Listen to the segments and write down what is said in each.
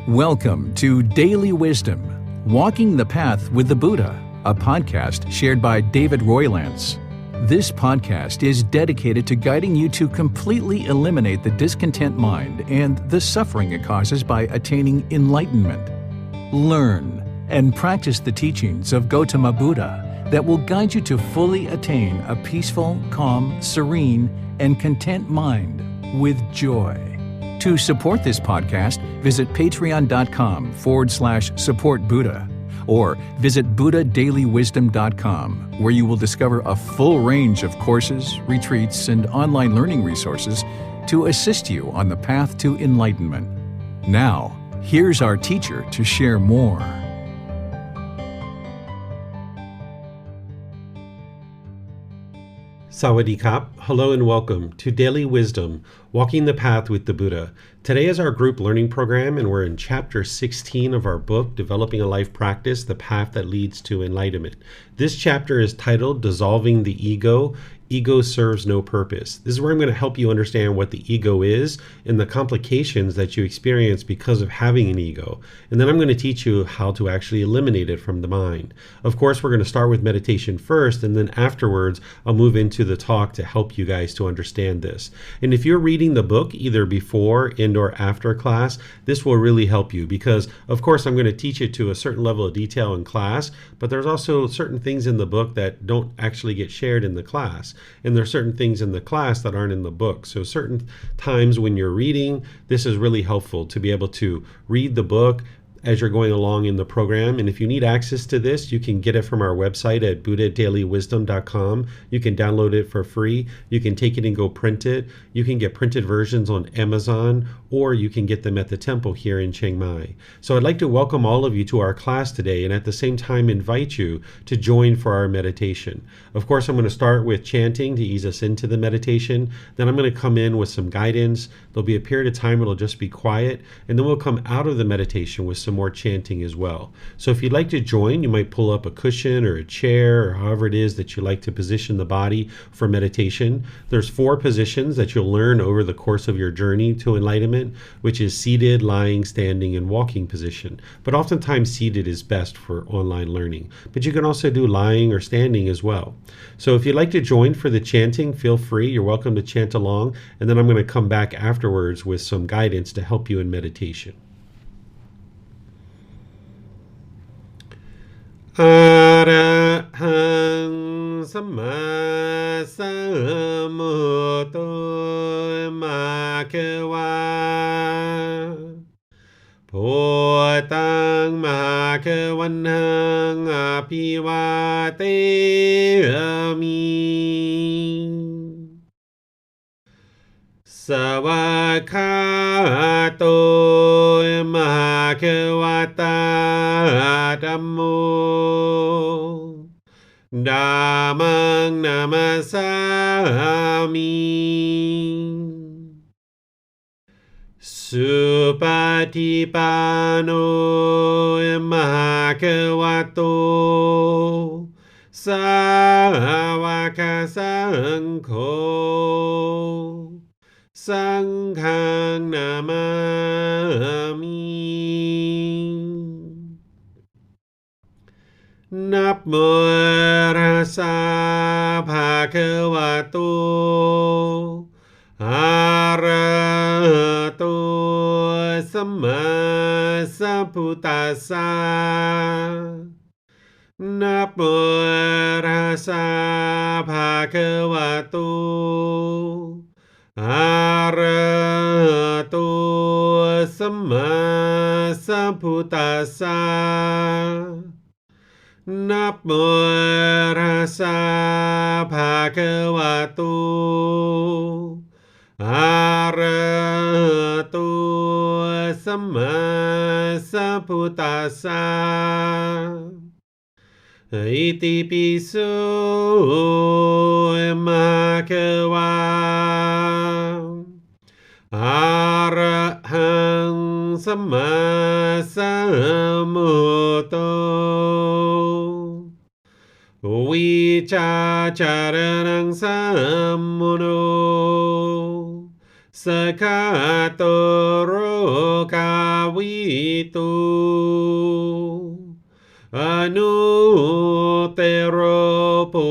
Welcome to Daily Wisdom, Walking the Path with the Buddha, a podcast shared by David Roylance. This podcast is dedicated to guiding you to completely eliminate the discontent mind and the suffering it causes by attaining enlightenment. Learn and practice the teachings of Gautama Buddha that will guide you to fully attain a peaceful, calm, serene, and content mind with joy. To support this podcast, visit patreon.com/support Buddha or visit buddhadailywisdom.com, where you will discover a full range of courses, retreats, and online learning resources to assist you on the path to enlightenment. Now, here's our teacher to share more. Sawadee Kap. Hello and welcome to Daily Wisdom, Walking the Path with the Buddha. Today is our group learning program, and we're in chapter 16 of our book, Developing a Life Practice, The Path That Leads to Enlightenment. This chapter is titled Dissolving the Ego. Ego serves no purpose. This is where I'm going to help you understand what the ego is and the complications that you experience because of having an ego. And then I'm going to teach you how to actually eliminate it from the mind. Of course, we're going to start with meditation first, and then afterwards, I'll move into the talk to help you guys to understand this. And if you're reading the book either before and or after class, this will really help you because, of course, I'm going to teach it to a certain level of detail in class, but there's also certain things in the book that don't actually get shared in the class. And there are certain things in the class that aren't in the book. So certain times when you're reading, this is really helpful to be able to read the book as you're going along in the program. And if you need access to this, you can get it from our website at buddhadailywisdom.com. You can download it for free. You can take it and go print it. You can get printed versions on Amazon, or you can get them at the temple here in Chiang Mai. So I'd like to welcome all of you to our class today, and at the same time invite you to join for our meditation. Of course, I'm going to start with chanting to ease us into the meditation. Then I'm going to come in with some guidance. There'll be a period of time it'll just be quiet, and then we'll come out of the meditation with some more chanting as well. So if you'd like to join, you might pull up a cushion or a chair or however it is that you like to position the body for meditation. There's 4 positions that you'll learn over the course of your journey to enlightenment, which is seated, lying, standing, and walking position. But oftentimes seated is best for online learning. But you can also do lying or standing as well. So if you'd like to join for the chanting, feel free. You're welcome to chant along. And then I'm going to come back afterwards with some guidance to help you in meditation. Arahang Samma Sambuddho Bhagava Bhutang Bhagavanang Abhivateyami Savakato Bhagavata Dhammo Dhammang Namasami Supatipano Bhagavato Sāvaka Saṅkho Sanghang Namami Namo Tassa Bhagavato Arahato Samma Sambuddhassa Namo Tassa Bhagavato Arahato Samma Sambuddhassa Namo Tassa Bhagavato Arahato Samma Sambuddhassa Iti piso Bhagava Arahang Samma Sambuddho Vicacaranang Sammuno Sakatoro วิตุอนุเตโรปุ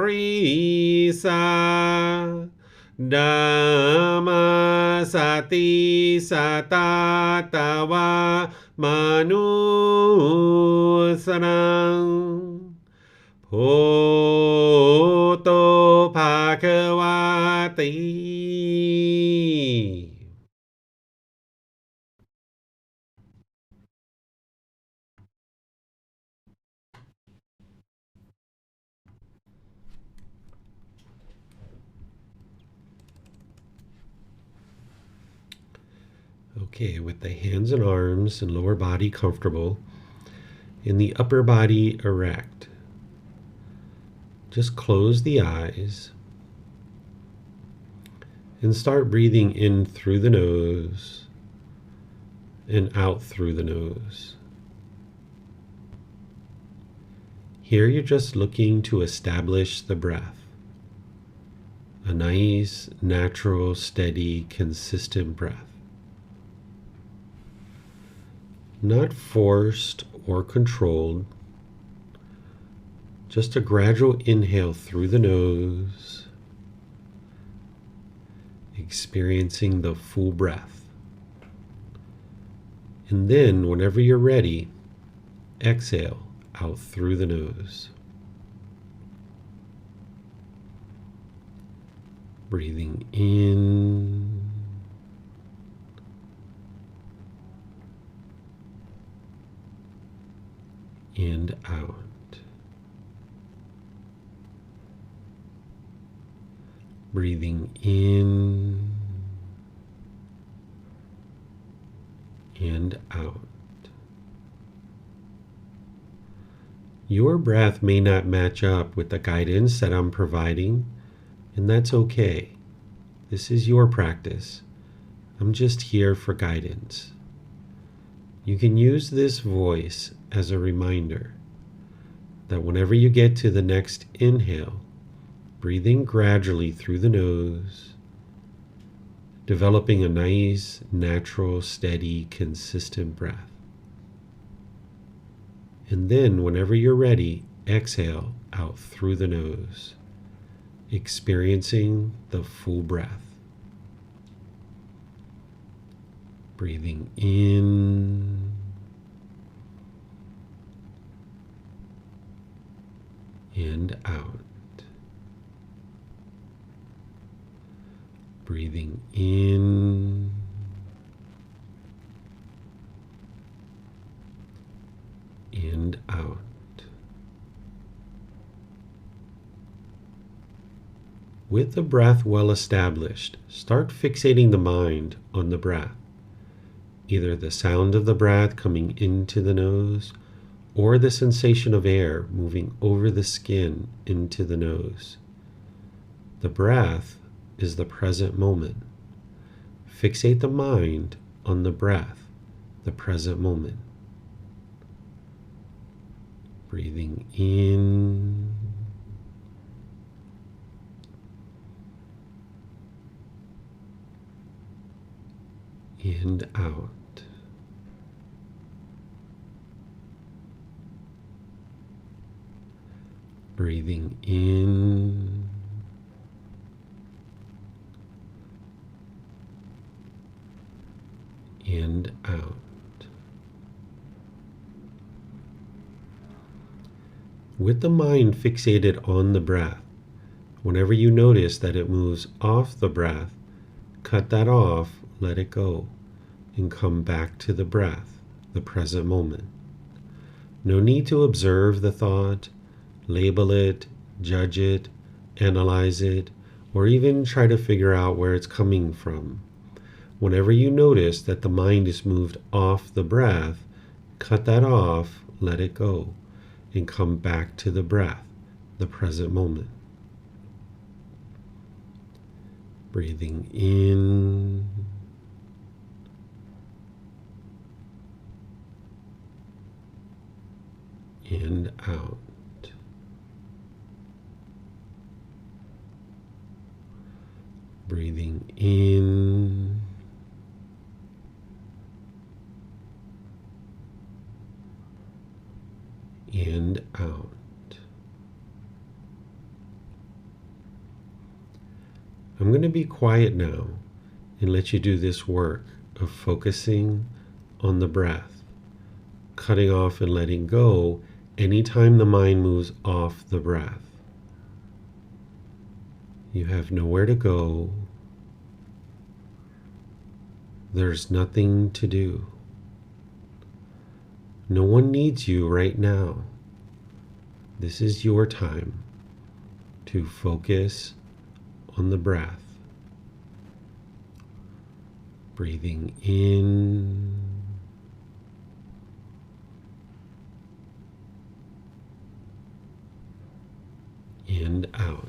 ริสาดามาสติสตาตาวามนุสนังโพโตภาควาติ Okay, with the hands and arms and lower body comfortable, and the upper body erect. Just close the eyes and start breathing in through the nose and out through the nose. Here you're just looking to establish the breath. A nice, natural, steady, consistent breath. Not forced or controlled, just a gradual inhale through the nose, experiencing the full breath. And then, whenever you're ready, exhale out through the nose. Breathing in and out. Breathing in and out. Your breath may not match up with the guidance that I'm providing, and that's okay. This is your practice. I'm just here for guidance. You can use this voice as a reminder that whenever you get to the next inhale, breathing gradually through the nose, developing a nice, natural, steady, consistent breath. And then, whenever you're ready, exhale out through the nose, experiencing the full breath. Breathing in and out. Breathing in and out. With the breath well established, start fixating the mind on the breath, either the sound of the breath coming into the nose or the sensation of air moving over the skin into the nose. The breath is the present moment. Fixate the mind on the breath, the present moment. Breathing in and out. Breathing in and out. With the mind fixated on the breath, whenever you notice that it moves off the breath, cut that off, let it go, and come back to the breath, the present moment. No need to observe the thought, label it, judge it, analyze it, or even try to figure out where it's coming from. Whenever you notice that the mind is moved off the breath, cut that off, let it go, and come back to the breath, the present moment. Breathing in and out. Breathing in and out. I'm going to be quiet now and let you do this work of focusing on the breath, cutting off and letting go anytime the mind moves off the breath. You have nowhere to go. There's nothing to do. No one needs you right now. This is your time to focus on the breath. Breathing in and out.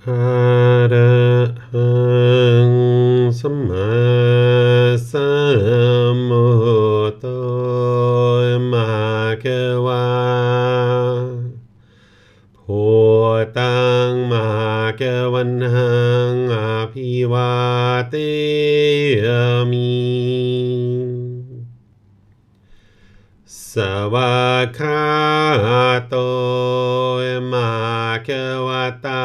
Arahang Samma Sambuddho Bhagava Bhutang Bhagavannang Abhivateyami Savakhato Bhagavata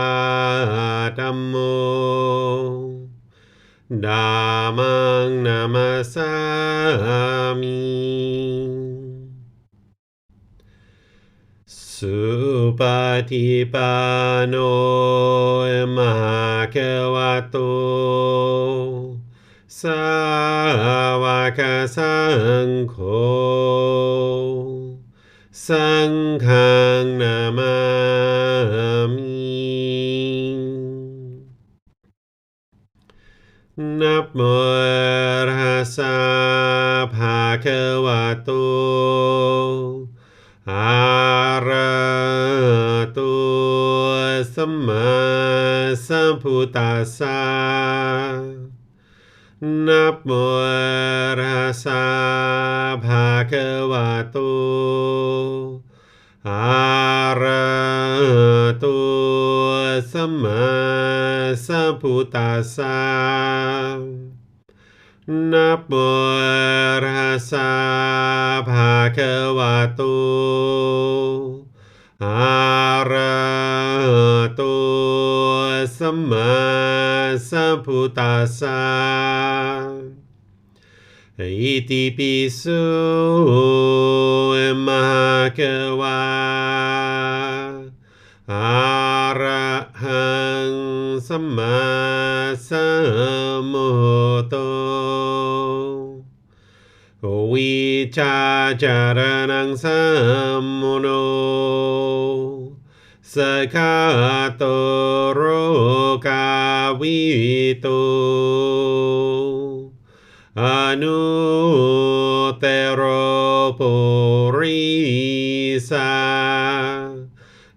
Dhammo Dhammang Namasami Supatipano Bhagavato Sāvaka Saṅkho Saṅghang Namami Namo Tassa Bhagavato Arahato Samma Sambuddhassa Namo Tassa Bhagavato Arahato Samma Sambuddhassa Namo Tassa Bhagavato Arahato Samma Sambuddhassa Iti pisu Bhagava Arahang Samma Sambuddho Vicacaranang Sammuno Sakato Rokavito Anutero Purisa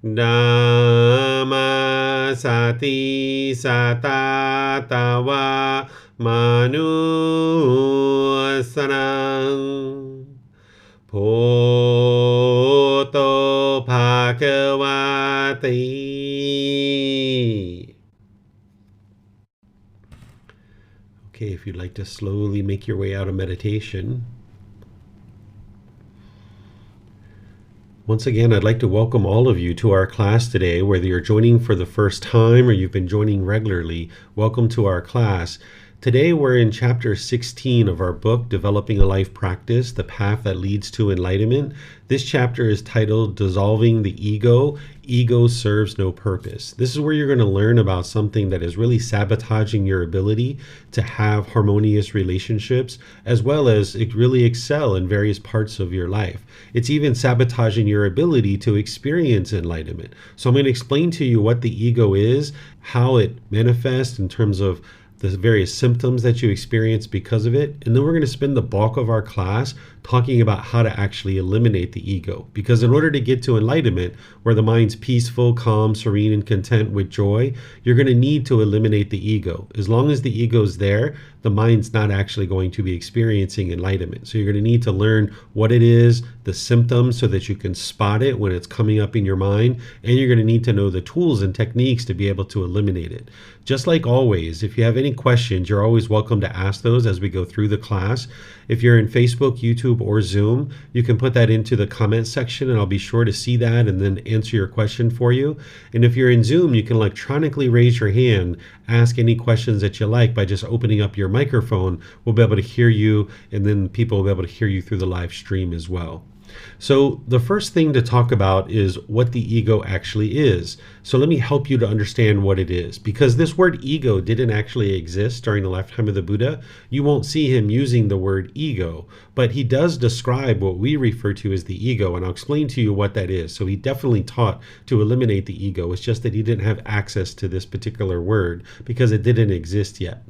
Dhamma Sati Satatawa Manusanang Bhutto Bhagavati. Okay, if you'd like to slowly make your way out of meditation. Once again, I'd like to welcome all of you to our class today, whether you're joining for the first time or you've been joining regularly. Welcome to our class. Today we're in chapter 16 of our book, Developing a Life Practice, The Path That Leads to Enlightenment. This chapter is titled Dissolving the Ego. Ego serves no purpose. This is where you're going to learn about something that is really sabotaging your ability to have harmonious relationships, as well as really excel in various parts of your life. It's even sabotaging your ability to experience enlightenment. So I'm going to explain to you what the ego is, how it manifests in terms of the various symptoms that you experience because of it. And then we're going to spend the bulk of our class talking about how to actually eliminate the ego. Because in order to get to enlightenment, where the mind's peaceful, calm, serene, and content with joy, you're going to need to eliminate the ego. As long as the ego is there, the mind's not actually going to be experiencing enlightenment. So you're going to need to learn what it is, the symptoms, so that you can spot it when it's coming up in your mind. And you're going to need to know the tools and techniques to be able to eliminate it. Just like always, if you have any questions, you're always welcome to ask those as we go through the class. If you're in Facebook, YouTube, or Zoom, you can put that into the comment section and I'll be sure to see that and then answer your question for you. And if you're in Zoom, you can electronically raise your hand, ask any questions that you like by just opening up your microphone. We'll be able to hear you, and then people will be able to hear you through the live stream as well. So the first thing to talk about is what the ego actually is. So let me help you to understand what it is. Because this word ego didn't actually exist during the lifetime of the Buddha, you won't see him using the word ego. But he does describe what we refer to as the ego, and I'll explain to you what that is. So he definitely taught to eliminate the ego. It's just that he didn't have access to this particular word because it didn't exist yet.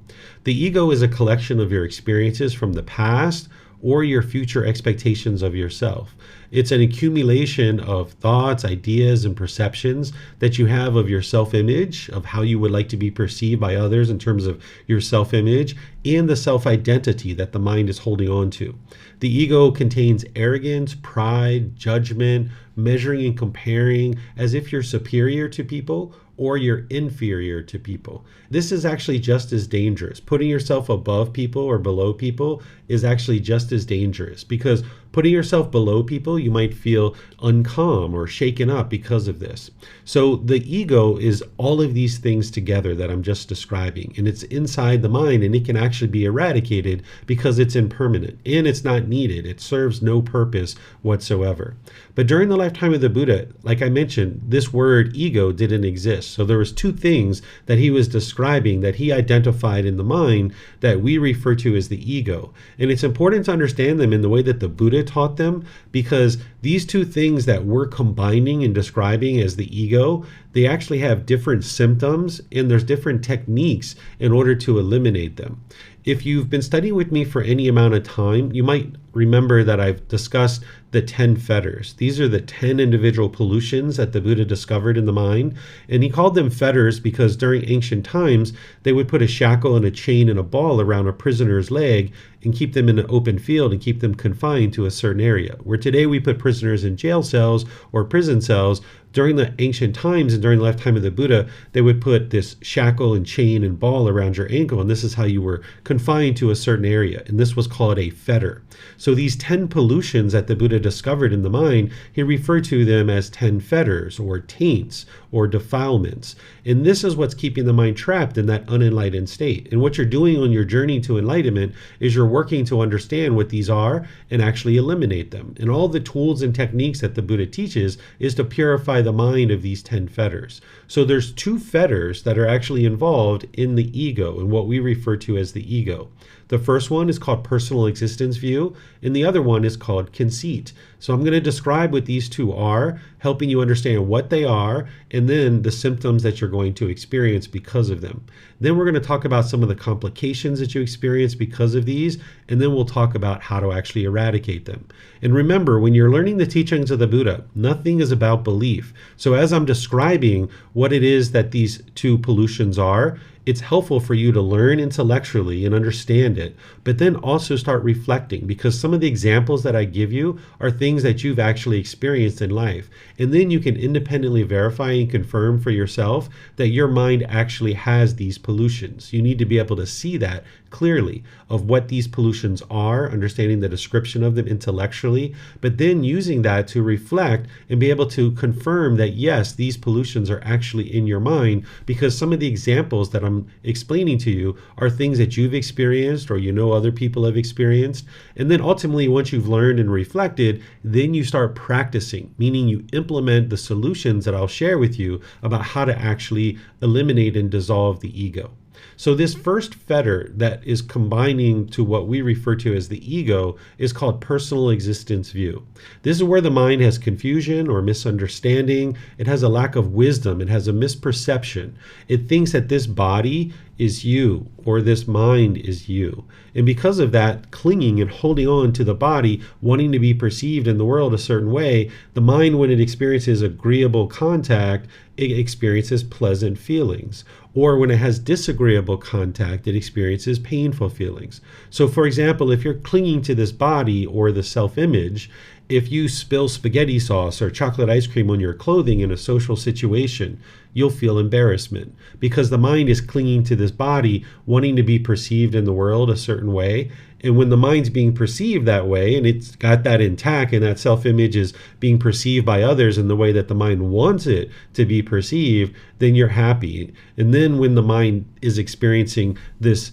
The ego is a collection of your experiences from the past, or your future expectations of yourself. It's an accumulation of thoughts, ideas, and perceptions that you have of your self-image, of how you would like to be perceived by others in terms of your self-image, and the self-identity that the mind is holding on to. The ego contains arrogance, pride, judgment, measuring and comparing as if you're superior to people or you're inferior to people. This is actually just as dangerous. Putting yourself above people or below people is actually just as dangerous, because putting yourself below people, you might feel uncalm or shaken up because of this. So the ego is all of these things together that I'm just describing, and it's inside the mind, and it can actually be eradicated because it's impermanent and it's not needed. It serves no purpose whatsoever. But during the lifetime of the Buddha, like I mentioned, this word ego didn't exist. So there was two things that he was describing that he identified in the mind that we refer to as the ego. And it's important to understand them in the way that the Buddha taught them, because these two things that we're combining and describing as the ego, they actually have different symptoms, and there's different techniques in order to eliminate them. If you've been studying with me for any amount of time, you might remember that I've discussed the 10 fetters. These are the 10 individual pollutions that the Buddha discovered in the mind. And he called them fetters because during ancient times, they would put a shackle and a chain and a ball around a prisoner's leg and keep them in an open field and keep them confined to a certain area. Where today we put prisoners in jail cells or prison cells, during the ancient times and during the lifetime of the Buddha, they would put this shackle and chain and ball around your ankle, and this is how you were confined to a certain area, and this was called a fetter. So these 10 pollutions that the Buddha discovered in the mind, he referred to them as 10 fetters or taints or defilements. And this is what's keeping the mind trapped in that unenlightened state. And what you're doing on your journey to enlightenment is you're working to understand what these are and actually eliminate them. And all the tools and techniques that the Buddha teaches is to purify the mind of these 10 fetters. So there's 2 fetters that are actually involved in the ego and what we refer to as the ego. The first one is called personal existence view, and the other one is called conceit. So I'm going to describe what these two are, helping you understand what they are, and then the symptoms that you're going to experience because of them. Then we're going to talk about some of the complications that you experience because of these, and then we'll talk about how to actually eradicate them. And remember, when you're learning the teachings of the Buddha, nothing is about belief. So as I'm describing what it is that these 2 pollutions are, it's helpful for you to learn intellectually and understand it, but then also start reflecting, because some of the examples that I give you are things that you've actually experienced in life. And then you can independently verify and confirm for yourself that your mind actually has these pollutions. You need to be able to see that clearly of what these pollutions are, understanding the description of them intellectually, but then using that to reflect and be able to confirm that yes, these pollutions are actually in your mind, because some of the examples that I'm explaining to you are things that you've experienced or you know other people have experienced. And then ultimately, once you've learned and reflected, then you start practicing, meaning you implement the solutions that I'll share with you about how to actually eliminate and dissolve the ego. So this first fetter that is combining to what we refer to as the ego is called personal existence view. This is where the mind has confusion or misunderstanding. It has a lack of wisdom. It has a misperception. It thinks that this body is you or this mind is you. And because of that, clinging and holding on to the body, wanting to be perceived in the world a certain way, the mind, when it experiences agreeable contact, it experiences pleasant feelings. Or when it has disagreeable contact, it experiences painful feelings. So for example, if you're clinging to this body or the self-image, if you spill spaghetti sauce or chocolate ice cream on your clothing in a social situation, you'll feel embarrassment because the mind is clinging to this body, wanting to be perceived in the world a certain way. And when the mind's being perceived that way, and it's got that intact, and that self-image is being perceived by others in the way that the mind wants it to be perceived, then you're happy. And then when the mind is experiencing this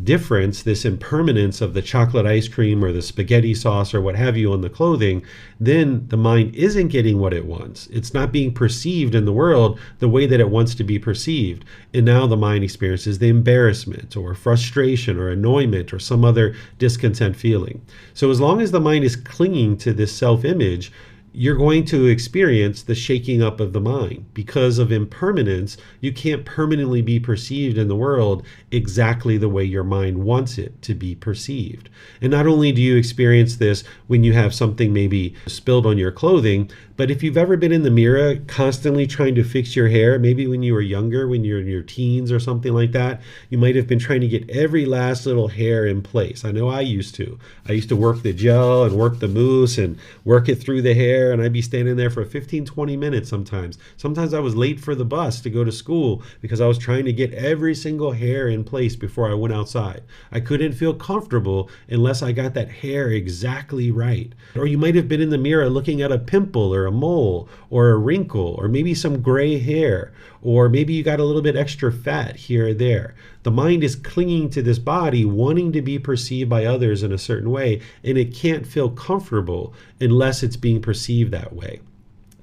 difference, this impermanence of the chocolate ice cream or the spaghetti sauce or what have you on the clothing, then the mind isn't getting what it wants. It's not being perceived in the world the way that it wants to be perceived. And now the mind experiences the embarrassment or frustration or annoyment or some other discontent feeling. So as long as the mind is clinging to this self-image, you're going to experience the shaking up of the mind. Because of impermanence, you can't permanently be perceived in the world exactly the way your mind wants it to be perceived. And not only do you experience this when you have something maybe spilled on your clothing, but if you've ever been in the mirror constantly trying to fix your hair, maybe when you were younger, when you're in your teens or something like that, you might have been trying to get every last little hair in place. I know I used to. I used to work the gel and work the mousse and work it through the hair, and I'd be standing there for 15, 20 minutes sometimes. Sometimes I was late for the bus to go to school because I was trying to get every single hair in place before I went outside. I couldn't feel comfortable unless I got that hair exactly right. Or you might have been in the mirror looking at a pimple or a mole or a wrinkle or maybe some gray hair, or maybe you got a little bit extra fat here or there. The mind is clinging to this body, wanting to be perceived by others in a certain way, and it can't feel comfortable unless it's being perceived that way.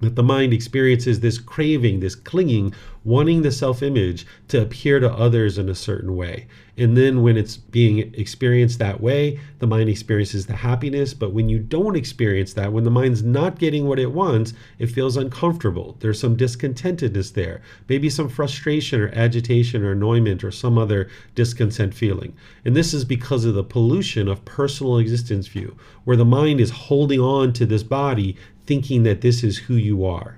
That the mind experiences this craving, this clinging, wanting the self-image to appear to others in a certain way. And then when it's being experienced that way, the mind experiences the happiness. But when you don't experience that, when the mind's not getting what it wants, it feels uncomfortable. There's some discontentedness there, maybe some frustration or agitation or annoyment or some other discontent feeling. And this is because of the pollution of personal existence view, where the mind is holding on to this body, thinking that this is who you are.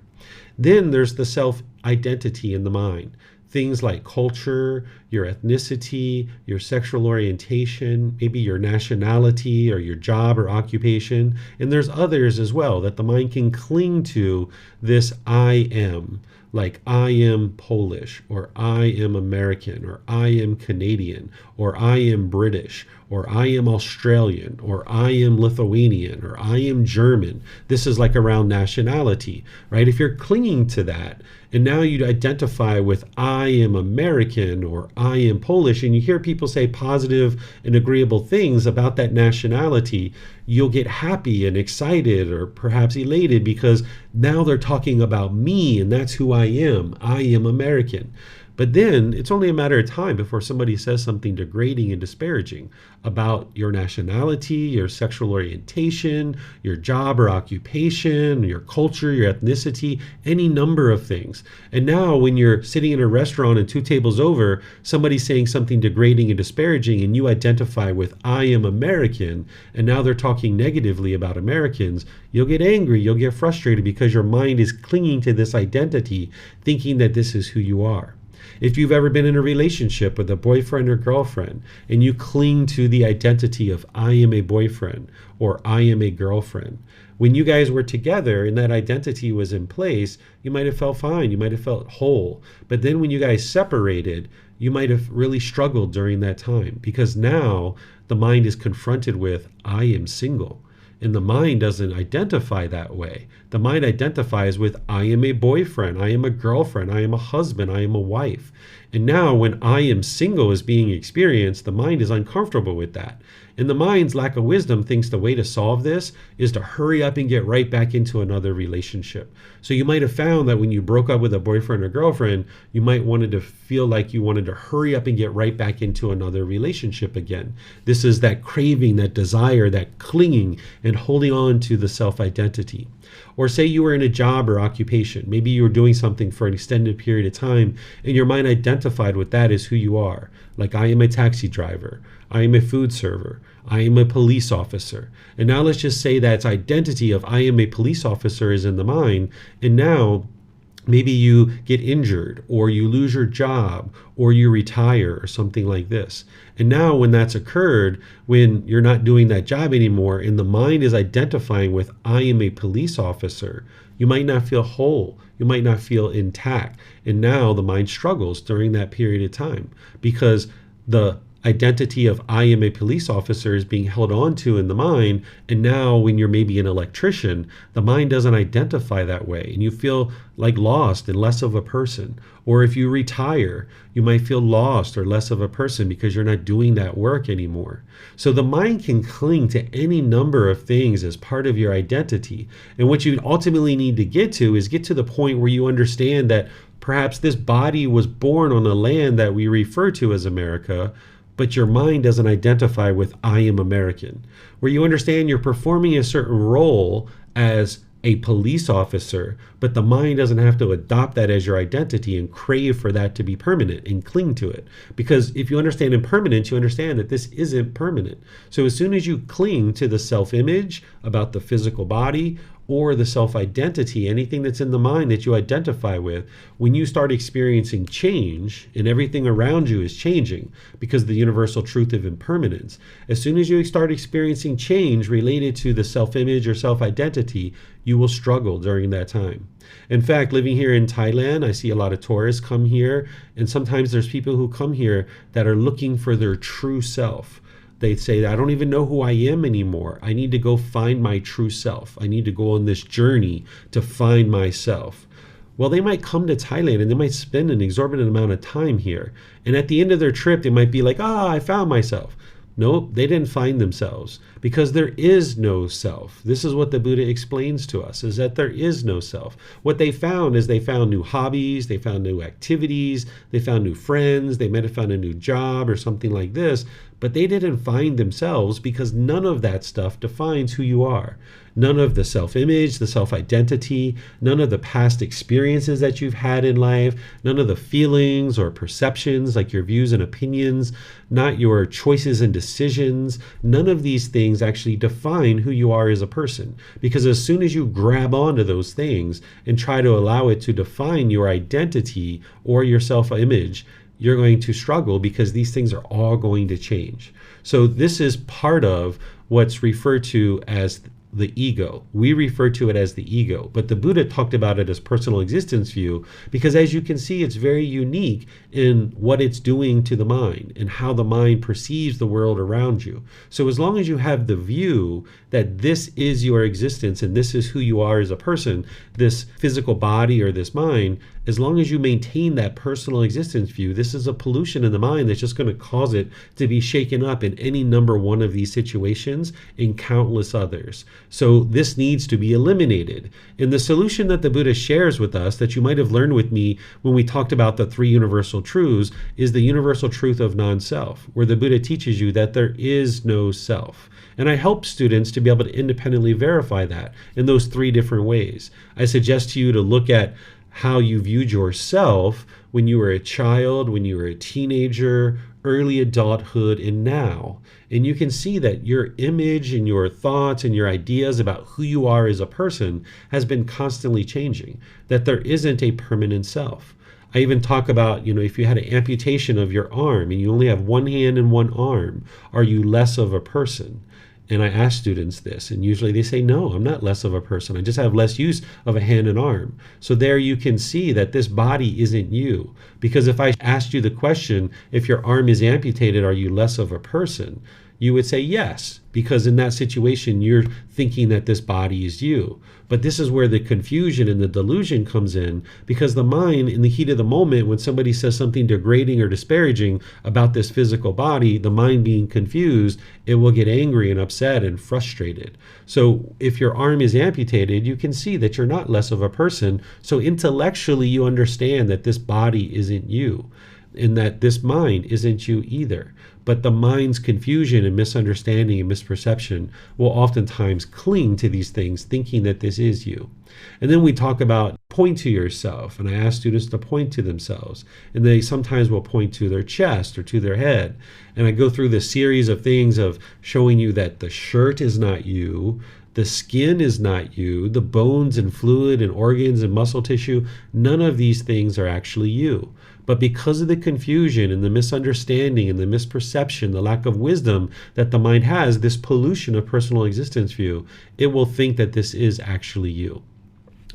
Then there's the self-identity in the mind. Things like culture, your ethnicity, your sexual orientation, maybe your nationality or your job or occupation. And there's others as well that the mind can cling to this I am. Like I am Polish, or I am American, or I am Canadian, or I am British, or I am Australian, or I am Lithuanian, or I am German. This is like around nationality, right? If you're clinging to that, and now you identify with I am American or I am Polish, and you hear people say positive and agreeable things about that nationality, you'll get happy and excited or perhaps elated because now they're talking about me and that's who I am. I am American. But then it's only a matter of time before somebody says something degrading and disparaging about your nationality, your sexual orientation, your job or occupation, your culture, your ethnicity, any number of things. And now when you're sitting in a restaurant and 2 tables over, somebody's saying something degrading and disparaging and you identify with I am American, and now they're talking negatively about Americans, you'll get angry, you'll get frustrated because your mind is clinging to this identity, thinking that this is who you are. If you've ever been in a relationship with a boyfriend or girlfriend and you cling to the identity of I am a boyfriend or I am a girlfriend, when you guys were together and that identity was in place, you might have felt fine, you might have felt whole. But then when you guys separated, you might have really struggled during that time because now the mind is confronted with I am single. And the mind doesn't identify that way. The mind identifies with I am a boyfriend, I am a girlfriend, I am a husband, I am a wife. And now when I am single is being experienced, the mind is uncomfortable with that. And the mind's lack of wisdom thinks the way to solve this is to hurry up and get right back into another relationship. So you might have found that when you broke up with a boyfriend or girlfriend, you might wanted to feel like you wanted to hurry up and get right back into another relationship again. This is that craving, that desire, that clinging and holding on to the self-identity. Or say you were in a job or occupation. Maybe you were doing something for an extended period of time and your mind identified with that as who you are. Like I am a taxi driver, I am a food server, I am a police officer. And now let's just say that identity of I am a police officer is in the mind, and now maybe you get injured or you lose your job or you retire or something like this. And now when that's occurred, when you're not doing that job anymore and the mind is identifying with I am a police officer, you might not feel whole. You might not feel intact. And now the mind struggles during that period of time because the identity of I am a police officer is being held on to in the mind. And now when you're maybe an electrician, the mind doesn't identify that way and you feel like lost and less of a person. Or if you retire, you might feel lost or less of a person because you're not doing that work anymore. So the mind can cling to any number of things as part of your identity. And what you ultimately need to get to is get to the point where you understand that perhaps this body was born on a land that we refer to as America, but your mind doesn't identify with I am American, where you understand you're performing a certain role as a police officer, but the mind doesn't have to adopt that as your identity and crave for that to be permanent and cling to it. Because if you understand impermanence, you understand that this isn't permanent. So as soon as you cling to the self-image about the physical body or the self-identity, anything that's in the mind that you identify with, when you start experiencing change and everything around you is changing because of the universal truth of impermanence, as soon as you start experiencing change related to the self-image or self-identity, you will struggle during that time. In fact, living here in Thailand, I see a lot of tourists come here, and sometimes there's people who come here that are looking for their true self. They say, I don't even know who I am anymore. I need to go find my true self. I need to go on this journey to find myself. Well, they might come to Thailand and they might spend an exorbitant amount of time here. And at the end of their trip, they might be like, I found myself. Nope, they didn't find themselves because there is no self. This is what the Buddha explains to us, is that there is no self. What they found is they found new hobbies, they found new activities, they found new friends, they might have found a new job or something like this, but they didn't find themselves because none of that stuff defines who you are. None of the self-image, the self-identity, none of the past experiences that you've had in life, none of the feelings or perceptions like your views and opinions, not your choices and decisions. None of these things actually define who you are as a person. Because as soon as you grab onto those things and try to allow it to define your identity or your self-image, you're going to struggle because these things are all going to change. So this is part of what's referred to as the ego. We refer to it as the ego, but the Buddha talked about it as personal existence view because, as you can see, it's very unique in what it's doing to the mind and how the mind perceives the world around you. So as long as you have the view that this is your existence and this is who you are as a person, this physical body or this mind, as long as you maintain that personal existence view, this is a pollution in the mind that's just going to cause it to be shaken up in any number one of these situations in countless others. So this needs to be eliminated. And the solution that the Buddha shares with us that you might have learned with me when we talked about the three universal truths is the universal truth of non-self, where the Buddha teaches you that there is no self. And I help students to be able to independently verify that in those three different ways. I suggest to you to look at how you viewed yourself when you were a child, when you were a teenager, early adulthood, and now. And you can see that your image and your thoughts and your ideas about who you are as a person has been constantly changing, that there isn't a permanent self. I even talk about, if you had an amputation of your arm and you only have one hand and one arm, are you less of a person? And I ask students this, and usually they say, no, I'm not less of a person. I just have less use of a hand and arm. So there you can see that this body isn't you. Because if I asked you the question, if your arm is amputated, are you less of a person? You would say yes, because in that situation, you're thinking that this body is you. But this is where the confusion and the delusion comes in, because the mind, in the heat of the moment, when somebody says something degrading or disparaging about this physical body, the mind being confused, it will get angry and upset and frustrated. So if your arm is amputated, you can see that you're not less of a person. So intellectually, you understand that this body isn't you, and that this mind isn't you either. But the mind's confusion and misunderstanding and misperception will oftentimes cling to these things, thinking that this is you. And then we talk about point to yourself, and I ask students to point to themselves, and they sometimes will point to their chest or to their head. And I go through this series of things of showing you that the shirt is not you, the skin is not you, the bones and fluid and organs and muscle tissue, none of these things are actually you. But because of the confusion and the misunderstanding and the misperception, the lack of wisdom that the mind has, this pollution of personal existence view, it will think that this is actually you.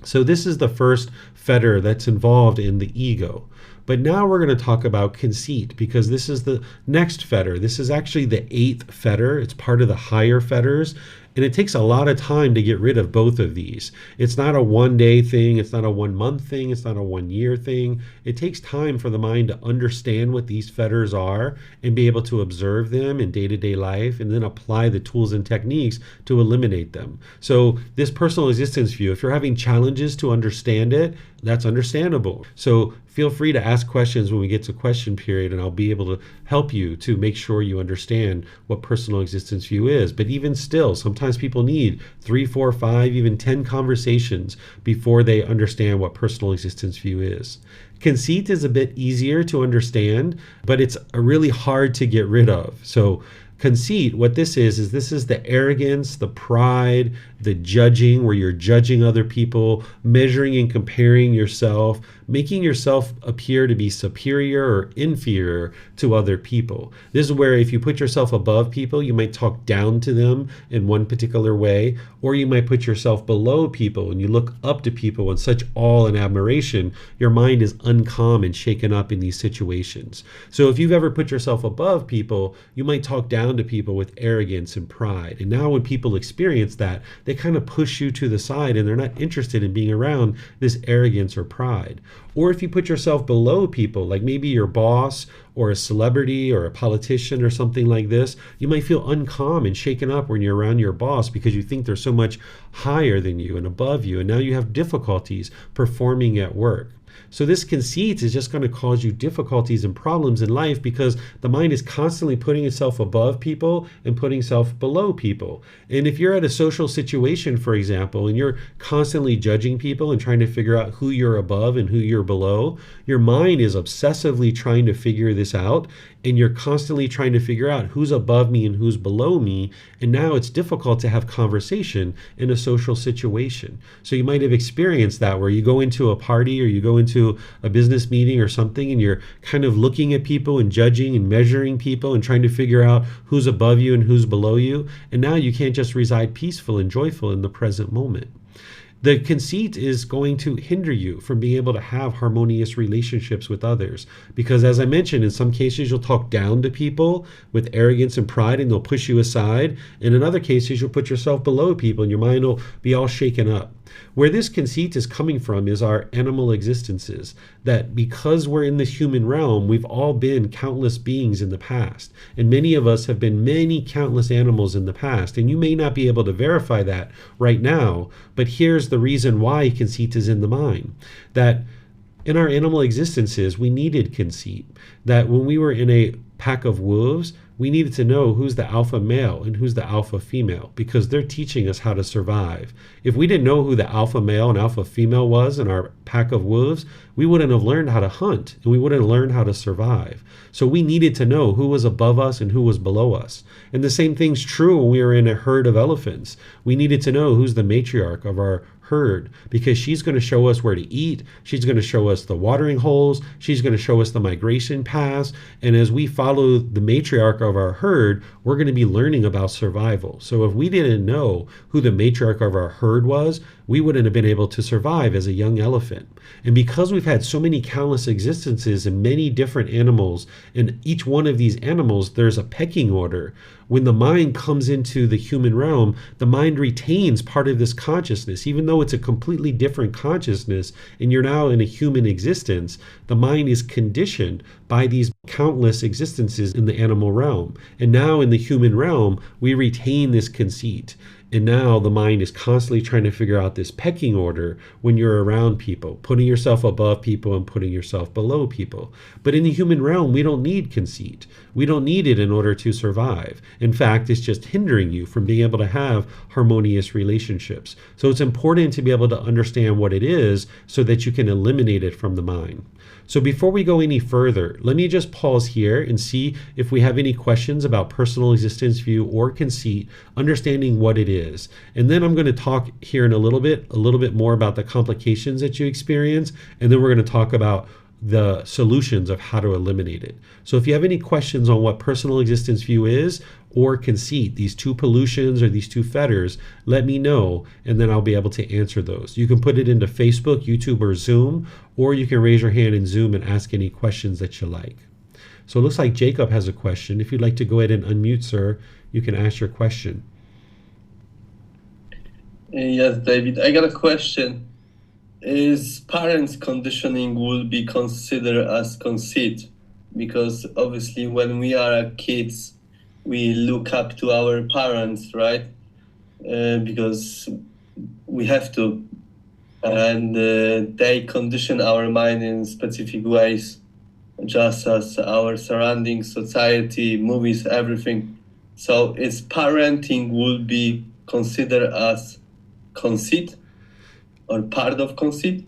So this is the first fetter that's involved in the ego. But now we're going to talk about conceit, because this is the next fetter. This is actually the 8th fetter. It's part of the higher fetters. And it takes a lot of time to get rid of both of these. It's not a one-day thing. It's not a one-month thing. It's not a one-year thing. It takes time for the mind to understand what these fetters are and be able to observe them in day-to-day life and then apply the tools and techniques to eliminate them. So this personal existence view, if you're having challenges to understand it, that's understandable. So feel free to ask questions when we get to question period, and I'll be able to help you to make sure you understand what personal existence view is. But even still, sometimes sometimes people need 3, 4, 5, even 10 conversations before they understand what personal existence view is. Conceit is a bit easier to understand, but it's really hard to get rid of. So conceit, what this is this is the arrogance, the pride, the judging, where you're judging other people, measuring and comparing yourself, making yourself appear to be superior or inferior to other people. This is where if you put yourself above people, you might talk down to them in one particular way, or you might put yourself below people and you look up to people in such awe and admiration. Your mind is uncalm and shaken up in these situations. So if you've ever put yourself above people, you might talk down to people with arrogance and pride. And now when people experience that, they kind of push you to the side and they're not interested in being around this arrogance or pride. Or if you put yourself below people, like maybe your boss or a celebrity or a politician or something like this, you might feel uncalm and shaken up when you're around your boss because you think they're so much higher than you and above you, and now you have difficulties performing at work. So this conceit is just going to cause you difficulties and problems in life because the mind is constantly putting itself above people and putting itself below people. And if you're at a social situation, for example, and you're constantly judging people and trying to figure out who you're above and who you're below, your mind is obsessively trying to figure this out, and you're constantly trying to figure out who's above me and who's below me. And now it's difficult to have conversation in a social situation. So you might have experienced that where you go into a party or you go into a business meeting or something and you're kind of looking at people and judging and measuring people and trying to figure out who's above you and who's below you. And now you can't just reside peaceful and joyful in the present moment. The conceit is going to hinder you from being able to have harmonious relationships with others. Because as I mentioned, in some cases, you'll talk down to people with arrogance and pride and they'll push you aside. And in other cases, you'll put yourself below people and your mind will be all shaken up. Where this conceit is coming from is our animal existences, that because we're in this human realm, we've all been countless beings in the past. And many of us have been many countless animals in the past. And you may not be able to verify that right now, but here's the reason why conceit is in the mind. That in our animal existences, we needed conceit. That when we were in a pack of wolves, we needed to know who's the alpha male and who's the alpha female because they're teaching us how to survive. If we didn't know who the alpha male and alpha female was in our pack of wolves, we wouldn't have learned how to hunt and we wouldn't have learned how to survive. So we needed to know who was above us and who was below us. And the same thing's true when we were in a herd of elephants. We needed to know who's the matriarch of our herd because she's going to show us where to eat. She's going to show us the watering holes. She's going to show us the migration paths. And as we follow the matriarch of our herd, we're going to be learning about survival. So if we didn't know who the matriarch of our herd was, we wouldn't have been able to survive as a young elephant. And because we've had so many countless existences and many different animals, in each one of these animals, there's a pecking order. When the mind comes into the human realm, the mind retains part of this consciousness. Even though it's a completely different consciousness and you're now in a human existence, the mind is conditioned by these countless existences in the animal realm. And now in the human realm, we retain this conceit. And now the mind is constantly trying to figure out this pecking order when you're around people, putting yourself above people and putting yourself below people. But in the human realm, we don't need conceit. We don't need it in order to survive. In fact, it's just hindering you from being able to have harmonious relationships. So it's important to be able to understand what it is so that you can eliminate it from the mind. So before we go any further, let me just pause here and see if we have any questions about personal existence view or conceit, understanding what it is. And then I'm going to talk here in a little bit more about the complications that you experience, and then we're going to talk about the solutions of how to eliminate it. So if you have any questions on what personal existence view is or conceit, these two pollutions or these two fetters, let me know and then I'll be able to answer those. You can put it into Facebook, YouTube, or Zoom, or you can raise your hand in Zoom and ask any questions that you like. So it looks like Jacob has a question. If you'd like to go ahead and unmute, sir, you can ask your question. Yes, David, I got a question. Is parents' conditioning will be considered as conceit? Because obviously when we are kids, we look up to our parents, right? Because we have to. And they condition our mind in specific ways, just as our surroundings, society, movies, everything. So its parenting will be considered as conceit or part of conceit?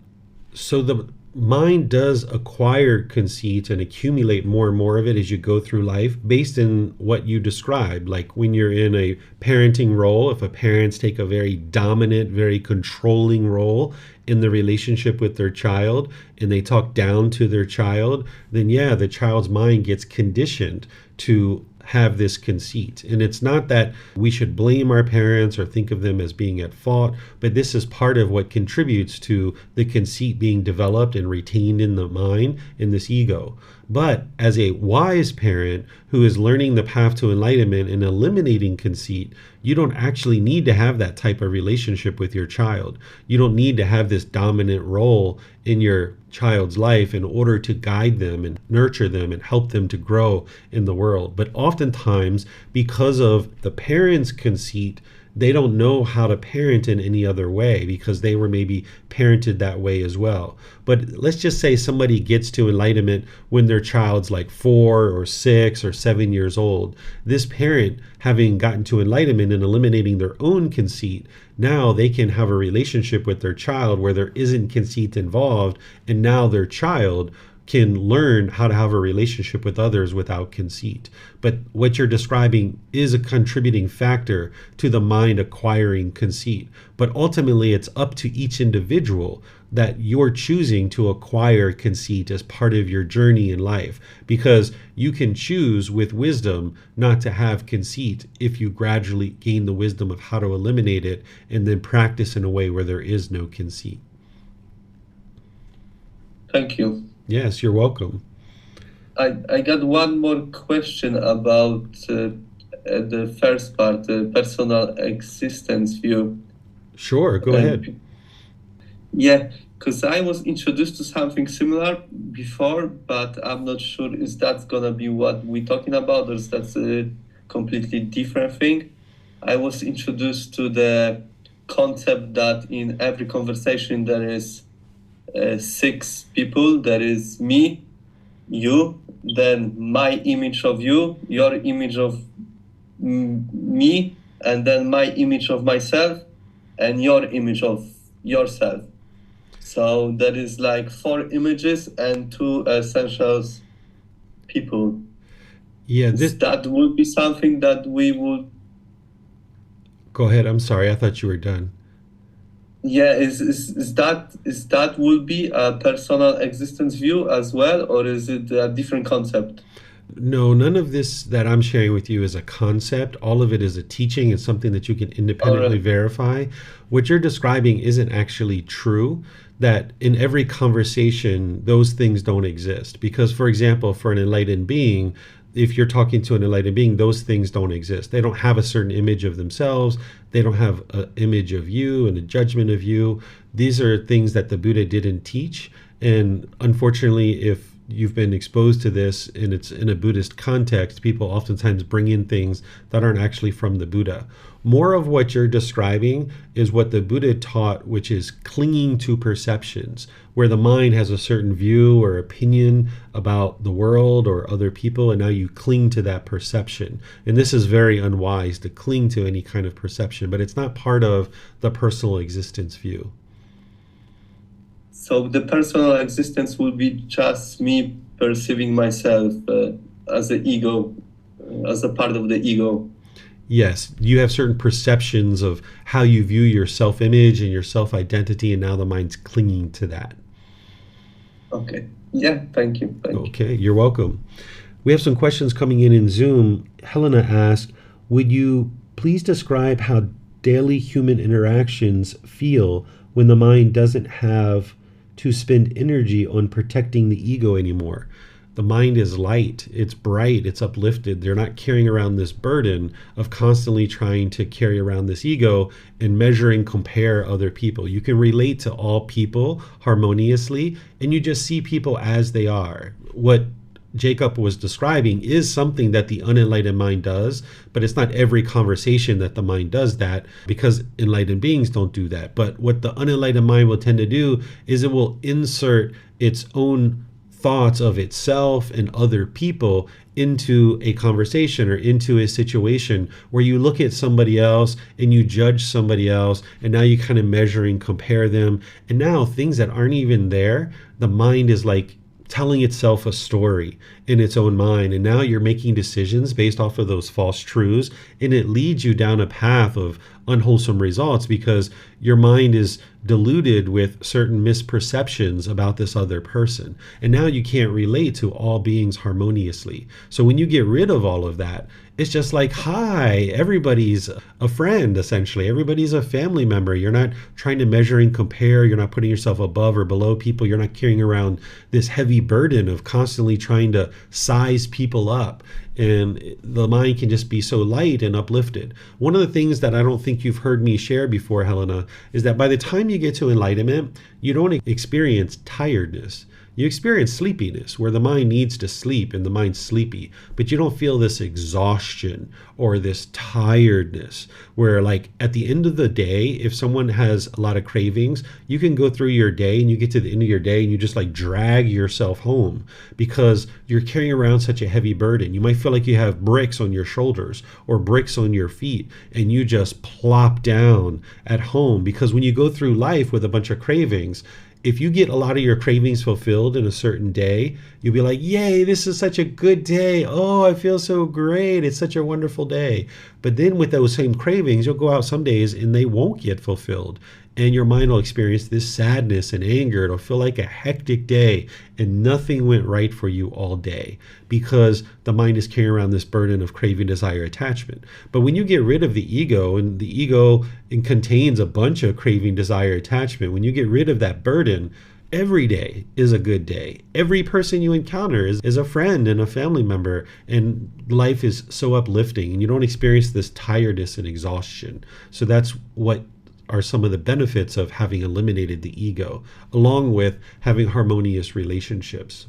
So the mind does acquire conceit and accumulate more and more of it as you go through life based in what you described. Like when you're in a parenting role, if a parents take a very dominant, very controlling role in the relationship with their child and they talk down to their child, then yeah, the child's mind gets conditioned to have this conceit. And it's not that we should blame our parents or think of them as being at fault, but this is part of what contributes to the conceit being developed and retained in the mind, in this ego. But as a wise parent who is learning the path to enlightenment and eliminating conceit, you don't actually need to have that type of relationship with your child. You don't need to have this dominant role in your child's life in order to guide them and nurture them and help them to grow in the world. But oftentimes, because of the parents' conceit, they don't know how to parent in any other way because they were maybe parented that way as well. But let's just say somebody gets to enlightenment when their child's like 4 or 6 or 7 years old. This parent, having gotten to enlightenment and eliminating their own conceit, now they can have a relationship with their child where there isn't conceit involved, and now their child can learn how to have a relationship with others without conceit. But what you're describing is a contributing factor to the mind acquiring conceit. But ultimately, it's up to each individual that you're choosing to acquire conceit as part of your journey in life, because you can choose with wisdom not to have conceit if you gradually gain the wisdom of how to eliminate it and then practice in a way where there is no conceit. Thank you. Yes, you're welcome. I got one more question about the first part, the personal existence view. Sure, go ahead. Yeah, because I was introduced to something similar before, but I'm not sure is that gonna be what we're talking about, or is that a completely different thing. I was introduced to the concept that in every conversation there is 6 people. There is me, you, then my image of you, your image of me, and then my image of myself, and your image of yourself. So there is like 4 images and 2 essential people. Yeah, that would be something that we would. Go ahead. I'm sorry. I thought you were done. Yeah, is that will be a personal existence view as well, or is it a different concept? No, none of this that I'm sharing with you is a concept. All of it is a teaching. It's something that you can independently verify. What you're describing isn't actually true, that in every conversation, those things don't exist. Because, for example, for an enlightened being, if you're talking to an enlightened being, those things don't exist. They don't have a certain image of themselves. They don't have an image of you and a judgment of you. These are things that the Buddha didn't teach. And unfortunately, if you've been exposed to this and it's in a Buddhist context, people oftentimes bring in things that aren't actually from the Buddha. More of what you're describing is what the Buddha taught, which is clinging to perceptions, where the mind has a certain view or opinion about the world or other people, and now you cling to that perception. And this is very unwise to cling to any kind of perception, but it's not part of the personal existence view. So the personal existence will be just me perceiving myself as an ego, as a part of the ego. Yes, you have certain perceptions of how you view your self-image and your self-identity, and now the mind's clinging to that. Okay. Yeah, thank you. Okay, you're welcome. We have some questions coming in Zoom. Helena asked, would you please describe how daily human interactions feel when the mind doesn't have to spend energy on protecting the ego anymore? The mind is light, it's bright, it's uplifted. They're not carrying around this burden of constantly trying to carry around this ego and measure and compare other people. You can relate to all people harmoniously, and you just see people as they are. What Jacob was describing is something that the unenlightened mind does, but it's not every conversation that the mind does that, because enlightened beings don't do that. But what the unenlightened mind will tend to do is it will insert its own thoughts of itself and other people into a conversation or into a situation where you look at somebody else and you judge somebody else, and now you kind of measure and compare them. And now things that aren't even there, the mind is like telling itself a story in its own mind. And now you're making decisions based off of those false truths, and it leads you down a path of unwholesome results because your mind is diluted with certain misperceptions about this other person. And now you can't relate to all beings harmoniously. So when you get rid of all of that, it's just like, hi, everybody's a friend, essentially. Everybody's a family member. You're not trying to measure and compare. You're not putting yourself above or below people. You're not carrying around this heavy burden of constantly trying to size people up. And the mind can just be so light and uplifted. One of the things that I don't think you've heard me share before, Helena, is that by the time you get to enlightenment, you don't experience tiredness. You experience sleepiness, where the mind needs to sleep and the mind's sleepy, but you don't feel this exhaustion or this tiredness where, like, at the end of the day, if someone has a lot of cravings, you can go through your day and you get to the end of your day and you just like drag yourself home because you're carrying around such a heavy burden. You might feel like you have bricks on your shoulders or bricks on your feet, and you just plop down at home because when you go through life with a bunch of cravings, if you get a lot of your cravings fulfilled in a certain day, you'll be like, yay, this is such a good day. Oh, I feel so great. It's such a wonderful day. But then with those same cravings, you'll go out some days and they won't get fulfilled. And your mind will experience this sadness and anger. It'll feel like a hectic day and nothing went right for you all day because the mind is carrying around this burden of craving, desire, attachment. But when you get rid of the ego, and the ego contains a bunch of craving, desire, attachment, when you get rid of that burden, every day is a good day. Every person you encounter is a friend and a family member, and life is so uplifting and you don't experience this tiredness and exhaustion. So that's what are some of the benefits of having eliminated the ego, along with having harmonious relationships.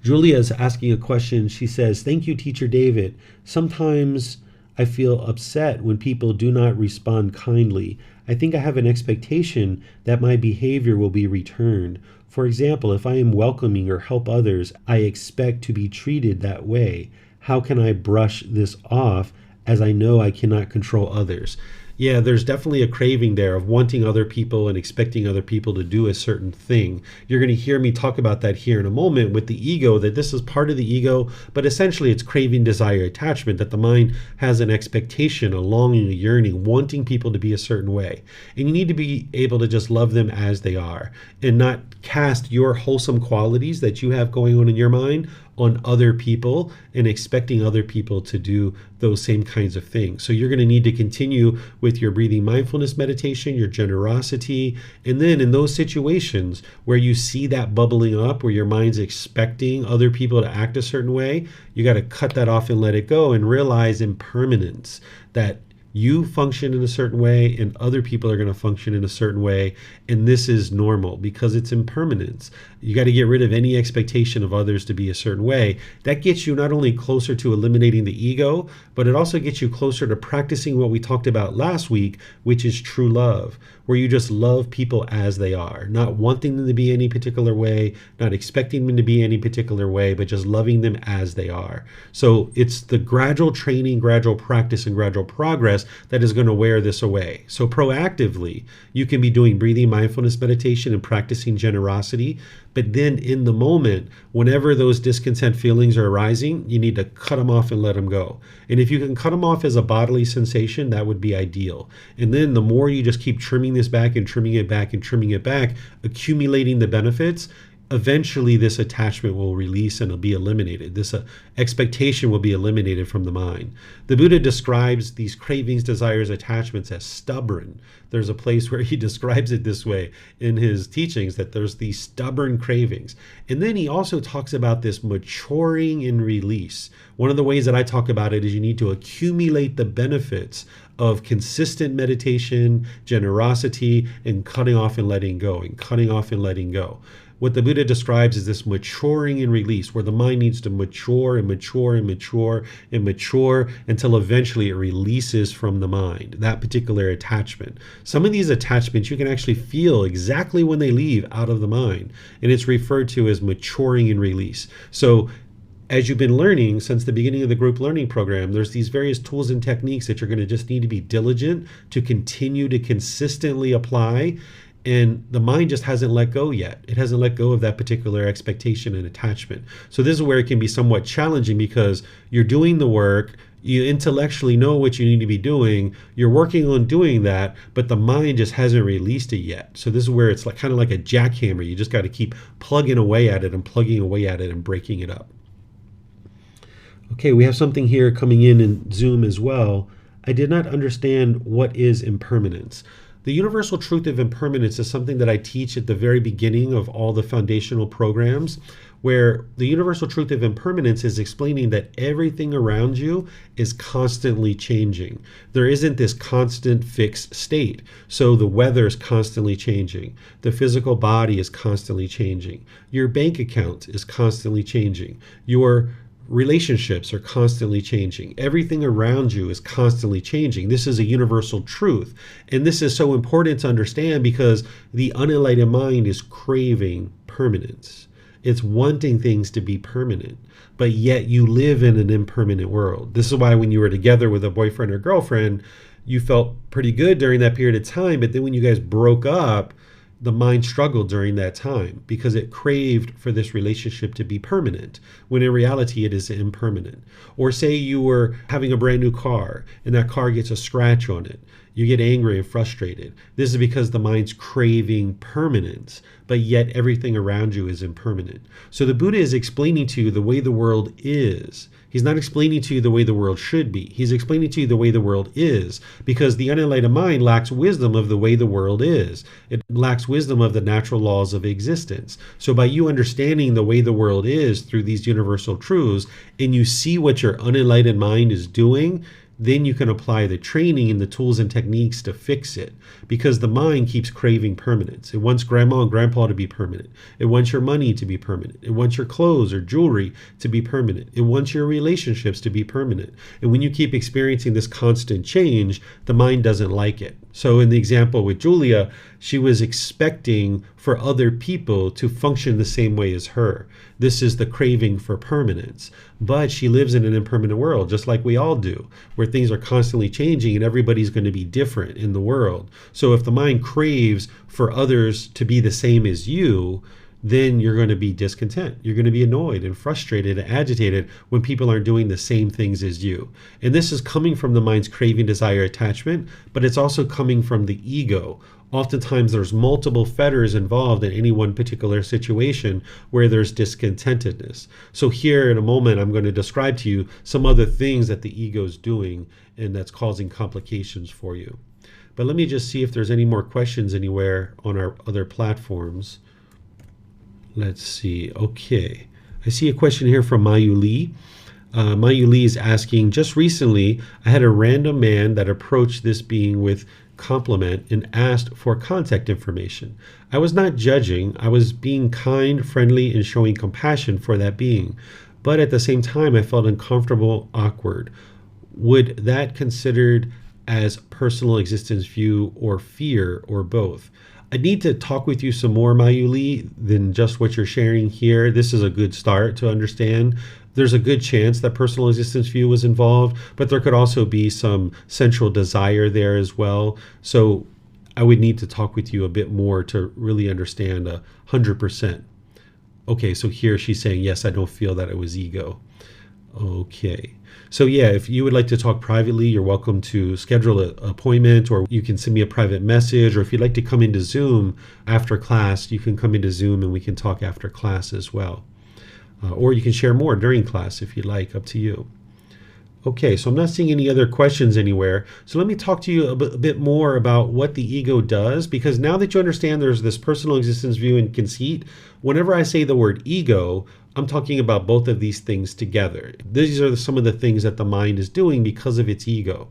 Julia is asking a question. She says, thank you, Teacher David. Sometimes I feel upset when people do not respond kindly. I think I have an expectation that my behavior will be returned. For example, if I am welcoming or help others, I expect to be treated that way. How can I brush this off, as I know I cannot control others? Yeah, there's definitely a craving there of wanting other people and expecting other people to do a certain thing. You're going to hear me talk about that here in a moment with the ego, that this is part of the ego, but essentially it's craving, desire, attachment, that the mind has an expectation, a longing, a yearning, wanting people to be a certain way. And you need to be able to just love them as they are and not cast your wholesome qualities that you have going on in your mind on other people and expecting other people to do those same kinds of things. So you're going to need to continue with your breathing mindfulness meditation, your generosity, and then in those situations where you see that bubbling up, where your mind's expecting other people to act a certain way, you got to cut that off and let it go and realize impermanence, that you function in a certain way and other people are going to function in a certain way, and this is normal because it's impermanence. You got to get rid of any expectation of others to be a certain way. That gets you not only closer to eliminating the ego, but it also gets you closer to practicing what we talked about last week, which is true love, where you just love people as they are, not wanting them to be any particular way, not expecting them to be any particular way, but just loving them as they are. So it's the gradual training, gradual practice, and gradual progress that is going to wear this away. So proactively, you can be doing breathing mindfulness meditation and practicing generosity, but then in the moment, whenever those discontent feelings are arising, you need to cut them off and let them go. And if you can cut them off as a bodily sensation, that would be ideal. And then the more you just keep trimming this back and trimming it back and trimming it back, accumulating the benefits, eventually this attachment will release and it'll be eliminated. This expectation will be eliminated from the mind. The Buddha describes these cravings, desires, attachments as stubborn. There's a place where he describes it this way in his teachings, that there's these stubborn cravings. And then he also talks about this maturing and release. One of the ways that I talk about it is you need to accumulate the benefits of consistent meditation, generosity, and cutting off and letting go, and cutting off and letting go. what the Buddha describes is this maturing and release, where the mind needs to mature and mature and mature and mature until eventually it releases from the mind, that particular attachment. Some of these attachments you can actually feel exactly when they leave out of the mind, and it's referred to as maturing and release. So as you've been learning since the beginning of the group learning program, there's these various tools and techniques that you're going to just need to be diligent to continue to consistently apply. And the mind just hasn't let go yet. It hasn't let go of that particular expectation and attachment. So this is where it can be somewhat challenging, because you're doing the work, you intellectually know what you need to be doing, you're working on doing that, but the mind just hasn't released it yet. So this is where it's like kind of like a jackhammer. You just got to keep plugging away at it and plugging away at it and breaking it up. Okay, we have something here coming in Zoom as well. I did not understand what is impermanence. The universal truth of impermanence is something that I teach at the very beginning of all the foundational programs, where the universal truth of impermanence is explaining that everything around you is constantly changing. There isn't this constant fixed state. So the weather is constantly changing. The physical body is constantly changing. Your bank account is constantly changing. Your relationships are constantly changing. Everything around you is constantly changing. This is a universal truth. And this is so important to understand because the unenlightened mind is craving permanence. It's wanting things to be permanent, but yet you live in an impermanent world. This is why when you were together with a boyfriend or girlfriend, you felt pretty good during that period of time. But then when you guys broke up, the mind struggled during that time because it craved for this relationship to be permanent, when in reality it is impermanent. Or say you were having a brand new car and that car gets a scratch on it. You get angry and frustrated. This is because the mind's craving permanence, but yet everything around you is impermanent. So the Buddha is explaining to you the way the world is. He's not explaining to you the way the world should be. He's explaining to you the way the world is, because the unenlightened mind lacks wisdom of the way the world is. It lacks wisdom of the natural laws of existence. So by you understanding the way the world is through these universal truths, and you see what your unenlightened mind is doing, then you can apply the training and the tools and techniques to fix it, because the mind keeps craving permanence. It wants grandma and grandpa to be permanent. It wants your money to be permanent. It wants your clothes or jewelry to be permanent. It wants your relationships to be permanent. And when you keep experiencing this constant change, the mind doesn't like it. So in the example with Julia, she was expecting for other people to function the same way as her. This is the craving for permanence. But she lives in an impermanent world, just like we all do, where things are constantly changing and everybody's going to be different in the world. So if the mind craves for others to be the same as you, then you're going to be discontent. You're going to be annoyed and frustrated and agitated when people aren't doing the same things as you. And this is coming from the mind's craving, desire, attachment, but it's also coming from the ego. Oftentimes there's multiple fetters involved in any one particular situation where there's discontentedness. So here in a moment, I'm going to describe to you some other things that the ego is doing and that's causing complications for you. But let me just see if there's any more questions anywhere on our other platforms. Let's see. Okay. I see a question here from Mayu Lee. Mayu Lee is asking, just recently, I had a random man that approached this being with compliment and asked for contact information. I was not judging. I was being kind, friendly, and showing compassion for that being. But at the same time, I felt uncomfortable, awkward. Would that considered as personal existence view or fear or both? I need to talk with you some more, Mayuli, than just what you're sharing here. This is a good start to understand. There's a good chance that personal existence view was involved, but there could also be some central desire there as well. So I would need to talk with you a bit more to really understand 100%. Okay, so here she's saying, yes, I don't feel that it was ego. Okay. So yeah, if you would like to talk privately, you're welcome to schedule an appointment, or you can send me a private message, or if you'd like to come into Zoom after class, you can come into Zoom and we can talk after class as well. Or you can share more during class if you'd like, up to you. Okay, so I'm not seeing any other questions anywhere. So let me talk to you a bit more about what the ego does, because now that you understand there's this personal existence view and conceit, whenever I say the word ego, I'm talking about both of these things together. These are some of the things that the mind is doing because of its ego.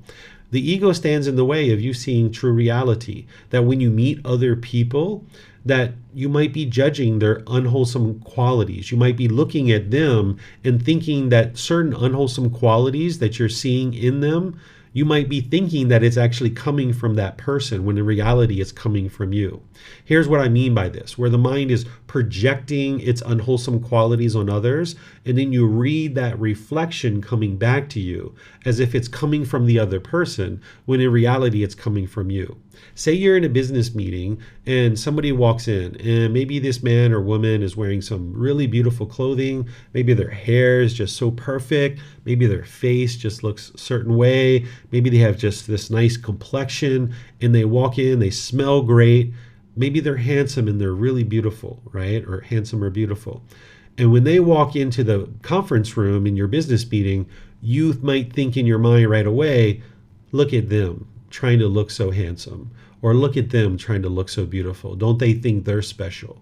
The ego stands in the way of you seeing true reality, that when you meet other people, that you might be judging their unwholesome qualities. You might be looking at them and thinking that certain unwholesome qualities that you're seeing in them, you might be thinking that it's actually coming from that person when in reality it's coming from you. Here's what I mean by this, where the mind is projecting its unwholesome qualities on others, and then you read that reflection coming back to you as if it's coming from the other person, when in reality it's coming from you. Say you're in a business meeting and somebody walks in, and maybe this man or woman is wearing some really beautiful clothing. Maybe their hair is just so perfect. Maybe their face just looks a certain way. Maybe they have just this nice complexion, and they walk in, they smell great. Maybe they're handsome and they're really beautiful, right? Or handsome or beautiful. And when they walk into the conference room in your business meeting, you might think in your mind right away, look at them trying to look so handsome, or look at them trying to look so beautiful. Don't they think they're special,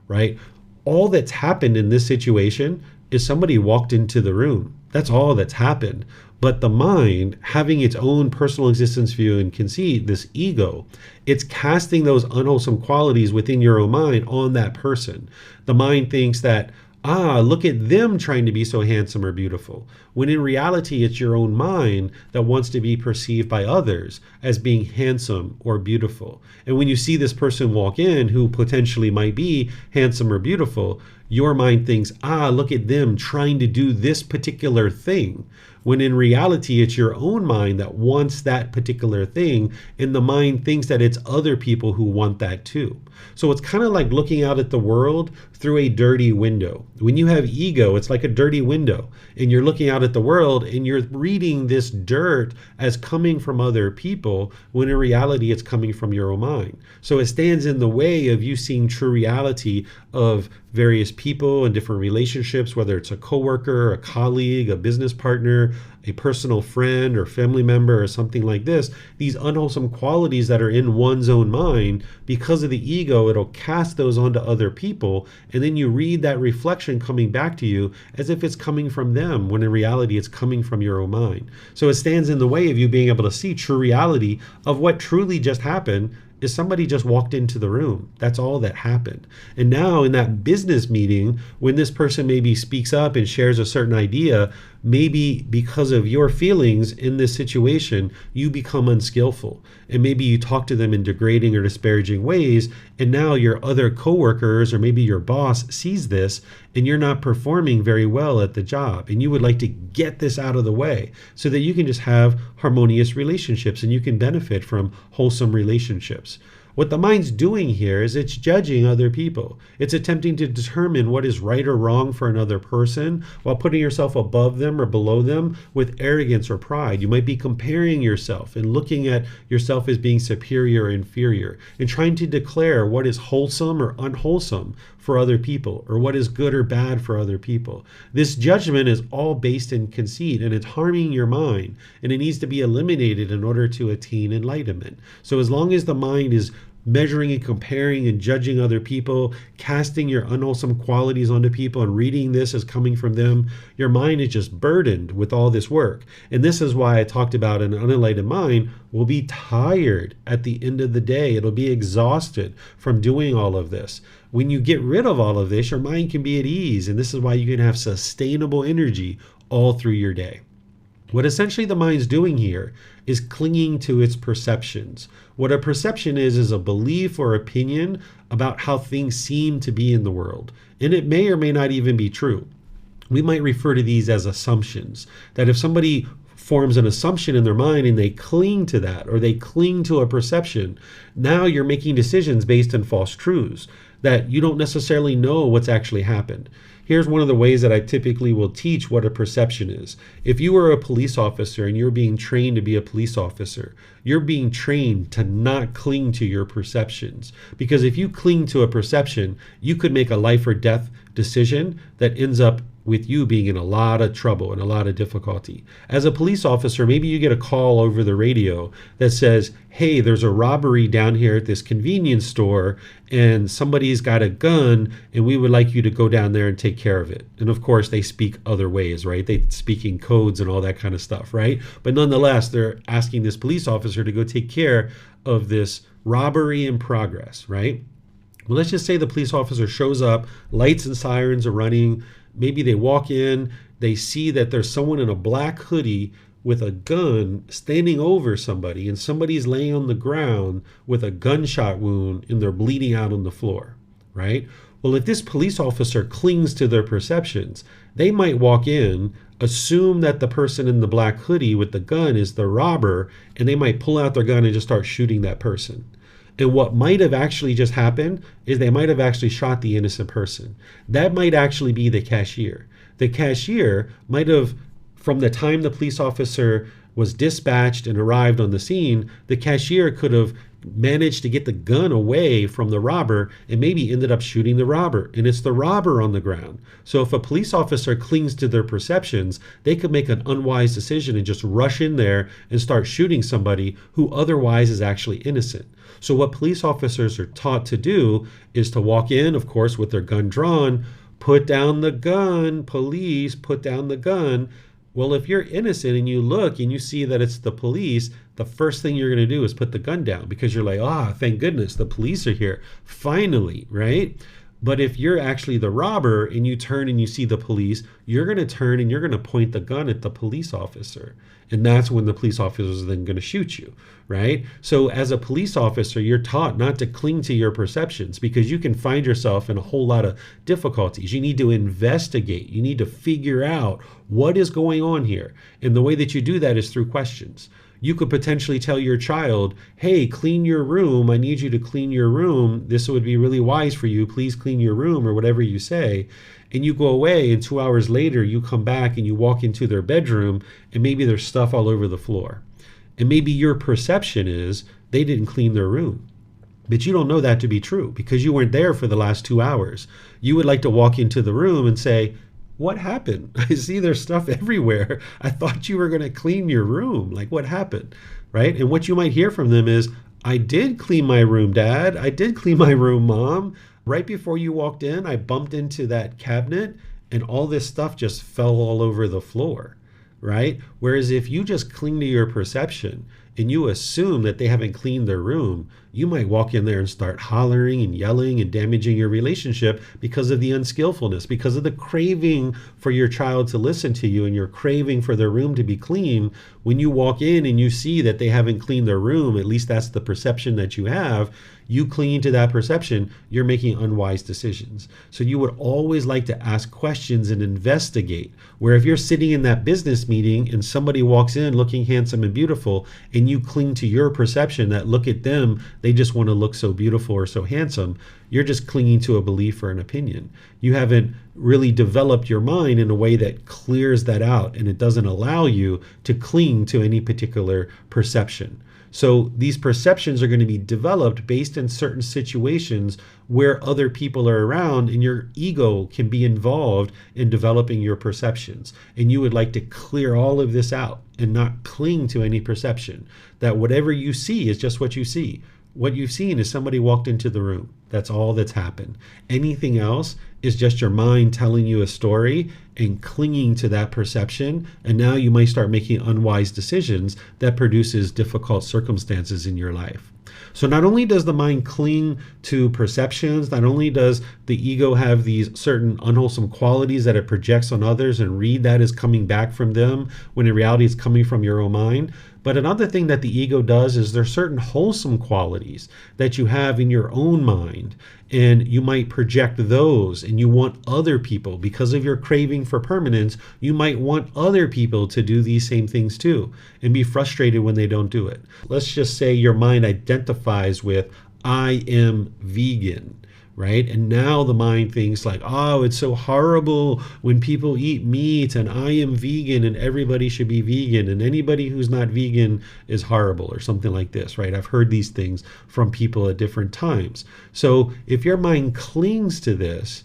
right? All that's happened in this situation is somebody walked into the room. That's all that's happened. But the mind, having its own personal existence view and conceit, this ego, it's casting those unwholesome qualities within your own mind on that person. The mind thinks that, look at them trying to be so handsome or beautiful. When in reality, it's your own mind that wants to be perceived by others as being handsome or beautiful. And when you see this person walk in who potentially might be handsome or beautiful, your mind thinks, look at them trying to do this particular thing. When in reality, it's your own mind that wants that particular thing, and the mind thinks that it's other people who want that too. So it's kind of like looking out at the world through a dirty window. When you have ego, it's like a dirty window, and you're looking out at the world and you're reading this dirt as coming from other people, when in reality, it's coming from your own mind. So it stands in the way of you seeing true reality of various people and different relationships, whether it's a coworker, a colleague, a business partner, a personal friend or family member or something like this. These unwholesome qualities that are in one's own mind, because of the ego, it'll cast those onto other people, and then you read that reflection coming back to you as if it's coming from them, when in reality it's coming from your own mind. So it stands in the way of you being able to see true reality of what truly just happened. Is somebody just walked into the room. That's all that happened. And now in that business meeting, when this person maybe speaks up and shares a certain idea, maybe because of your feelings in this situation, you become unskillful. And maybe you talk to them in degrading or disparaging ways, and now your other coworkers or maybe your boss sees this, and you're not performing very well at the job. And you would like to get this out of the way so that you can just have harmonious relationships and you can benefit from wholesome relationships. What the mind's doing here is it's judging other people. It's attempting to determine what is right or wrong for another person while putting yourself above them or below them with arrogance or pride. You might be comparing yourself and looking at yourself as being superior or inferior and trying to declare what is wholesome or unwholesome for other people, or what is good or bad for other people. This judgment is all based in conceit, and it's harming your mind, and it needs to be eliminated in order to attain enlightenment. So as long as the mind is measuring and comparing and judging other people, casting your unwholesome qualities onto people and reading this as coming from them, your mind is just burdened with all this work. And this is why I talked about an unenlightened mind will be tired at the end of the day. It'll be exhausted from doing all of this. When you get rid of all of this, your mind can be at ease. And this is why you can have sustainable energy all through your day. What essentially the mind's doing here is clinging to its perceptions. What a perception is a belief or opinion about how things seem to be in the world. And it may or may not even be true. We might refer to these as assumptions. That if somebody forms an assumption in their mind and they cling to that, or they cling to a perception, now you're making decisions based on false truths that you don't necessarily know what's actually happened. Here's one of the ways that I typically will teach what a perception is. If you were a police officer and you're being trained to be a police officer, you're being trained to not cling to your perceptions. Because if you cling to a perception, you could make a life or death decision that ends up with you being in a lot of trouble and a lot of difficulty. As a police officer, maybe you get a call over the radio that says, hey, there's a robbery down here at this convenience store and somebody's got a gun and we would like you to go down there and take care of it. And of course, they speak other ways, right? They speak in codes and all that kind of stuff, right? But nonetheless, they're asking this police officer to go take care of this robbery in progress, right? Well, let's just say the police officer shows up, lights and sirens are running. Maybe they walk in, they see that there's someone in a black hoodie with a gun standing over somebody, and somebody's laying on the ground with a gunshot wound and they're bleeding out on the floor, right? Well, if this police officer clings to their perceptions, they might walk in, assume that the person in the black hoodie with the gun is the robber, and they might pull out their gun and just start shooting that person. And what might have actually just happened is they might have actually shot the innocent person. That might actually be the cashier. The cashier might have, from the time the police officer was dispatched and arrived on the scene, the cashier could have managed to get the gun away from the robber and maybe ended up shooting the robber. And it's the robber on the ground. So if a police officer clings to their perceptions, they could make an unwise decision and just rush in there and start shooting somebody who otherwise is actually innocent. So what police officers are taught to do is to walk in, of course, with their gun drawn, put down the gun, police, put down the gun. Well, if you're innocent and you look and you see that it's the police, the first thing you're going to do is put the gun down because you're like, thank goodness, the police are here. Finally, right? But if you're actually the robber and you turn and you see the police, you're going to turn and you're going to point the gun at the police officer. And that's when the police officer is then going to shoot you, right? So as a police officer, you're taught not to cling to your perceptions because you can find yourself in a whole lot of difficulties. You need to investigate. You need to figure out what is going on here. And the way that you do that is through questions. You could potentially tell your child, hey, clean your room. I need you to clean your room. This would be really wise for you. Please clean your room, or whatever you say. And you go away, and 2 hours later, you come back and you walk into their bedroom, and maybe there's stuff all over the floor. And maybe your perception is they didn't clean their room. But you don't know that to be true because you weren't there for the last 2 hours. You would like to walk into the room and say, what happened? I see there's stuff everywhere. I thought you were going to clean your room. Like, what happened? Right? And what you might hear from them is, I did clean my room, Dad. I did clean my room, Mom. Right before you walked in, I bumped into that cabinet and all this stuff just fell all over the floor, right? Whereas if you just cling to your perception and you assume that they haven't cleaned their room, you might walk in there and start hollering and yelling and damaging your relationship because of the unskillfulness, because of the craving for your child to listen to you and your craving for their room to be clean. When you walk in and you see that they haven't cleaned their room, at least that's the perception that you have, you clinging to that perception, you're making unwise decisions. So you would always like to ask questions and investigate. Where if you're sitting in that business meeting and somebody walks in looking handsome and beautiful, and you cling to your perception that look at them, they just want to look so beautiful or so handsome, you're just clinging to a belief or an opinion. You haven't really developed your mind in a way that clears that out, and it doesn't allow you to cling to any particular perception. So these perceptions are going to be developed based in certain situations where other people are around, and your ego can be involved in developing your perceptions. And you would like to clear all of this out and not cling to any perception, that whatever you see is just what you see. What you've seen is somebody walked into the room. That's all that's happened. Anything else is just your mind telling you a story and clinging to that perception. And now you might start making unwise decisions that produces difficult circumstances in your life. So not only does the mind cling to perceptions, not only does the ego have these certain unwholesome qualities that it projects on others and read that as coming back from them when in reality it's coming from your own mind. But another thing that the ego does is there's certain wholesome qualities that you have in your own mind, and you might project those, and you want other people, because of your craving for permanence, you might want other people to do these same things too and be frustrated when they don't do it. Let's just say your mind identifies with, I am vegan. Right? And now the mind thinks like, oh, it's so horrible when people eat meat, and I am vegan and everybody should be vegan, and anybody who's not vegan is horrible, or something like this, right? I've heard these things from people at different times. So if your mind clings to this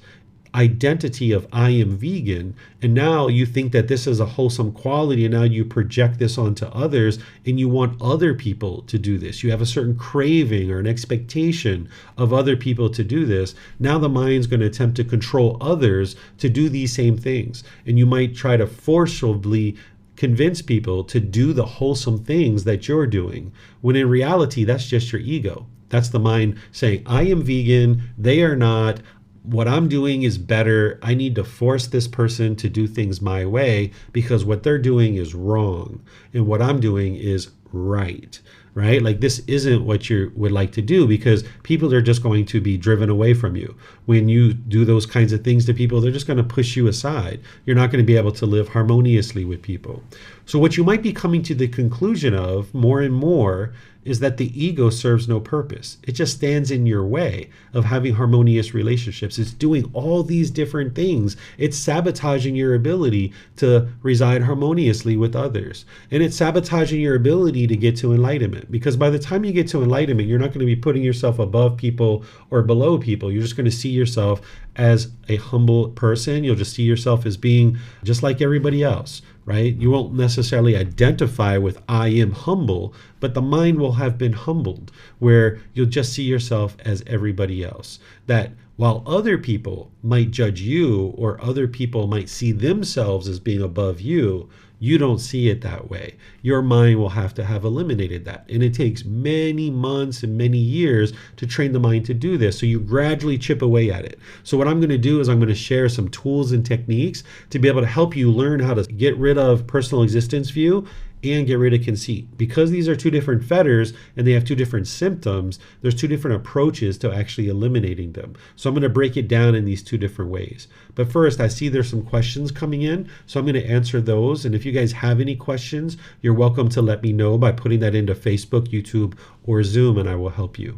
identity of I am vegan, and now you think that this is a wholesome quality, and now you project this onto others, and you want other people to do this. You have a certain craving or an expectation of other people to do this. Now the mind's going to attempt to control others to do these same things, and you might try to forcibly convince people to do the wholesome things that you're doing, when in reality, that's just your ego. That's the mind saying, I am vegan, they are not. What I'm doing is better. I need to force this person to do things my way because what they're doing is wrong and what I'm doing is right. Right? Like this isn't what you would like to do because people are just going to be driven away from you. When you do those kinds of things to people, they're just going to push you aside. You're not going to be able to live harmoniously with people. So what you might be coming to the conclusion of more and more is that the ego serves no purpose. It just stands in your way of having harmonious relationships. It's doing all these different things. It's sabotaging your ability to reside harmoniously with others. And it's sabotaging your ability to get to enlightenment. Because by the time you get to enlightenment, you're not going to be putting yourself above people or below people. You're just going to see yourself as a humble person. You'll just see yourself as being just like everybody else. Right? You won't necessarily identify with I am humble, but the mind will have been humbled where you'll just see yourself as everybody else. That while other people might judge you or other people might see themselves as being above you, you don't see it that way. Your mind will have to have eliminated that. And it takes many months and many years to train the mind to do this. So you gradually chip away at it. So what I'm going to do is I'm going to share some tools and techniques to be able to help you learn how to get rid of personal existence view and get rid of conceit. Because these are two different fetters and they have two different symptoms, there's two different approaches to actually eliminating them. So I'm going to break it down in these two different ways. But first, I see there's some questions coming in, so I'm going to answer those. And if you guys have any questions, you're welcome to let me know by putting that into Facebook, YouTube, or Zoom, and I will help you.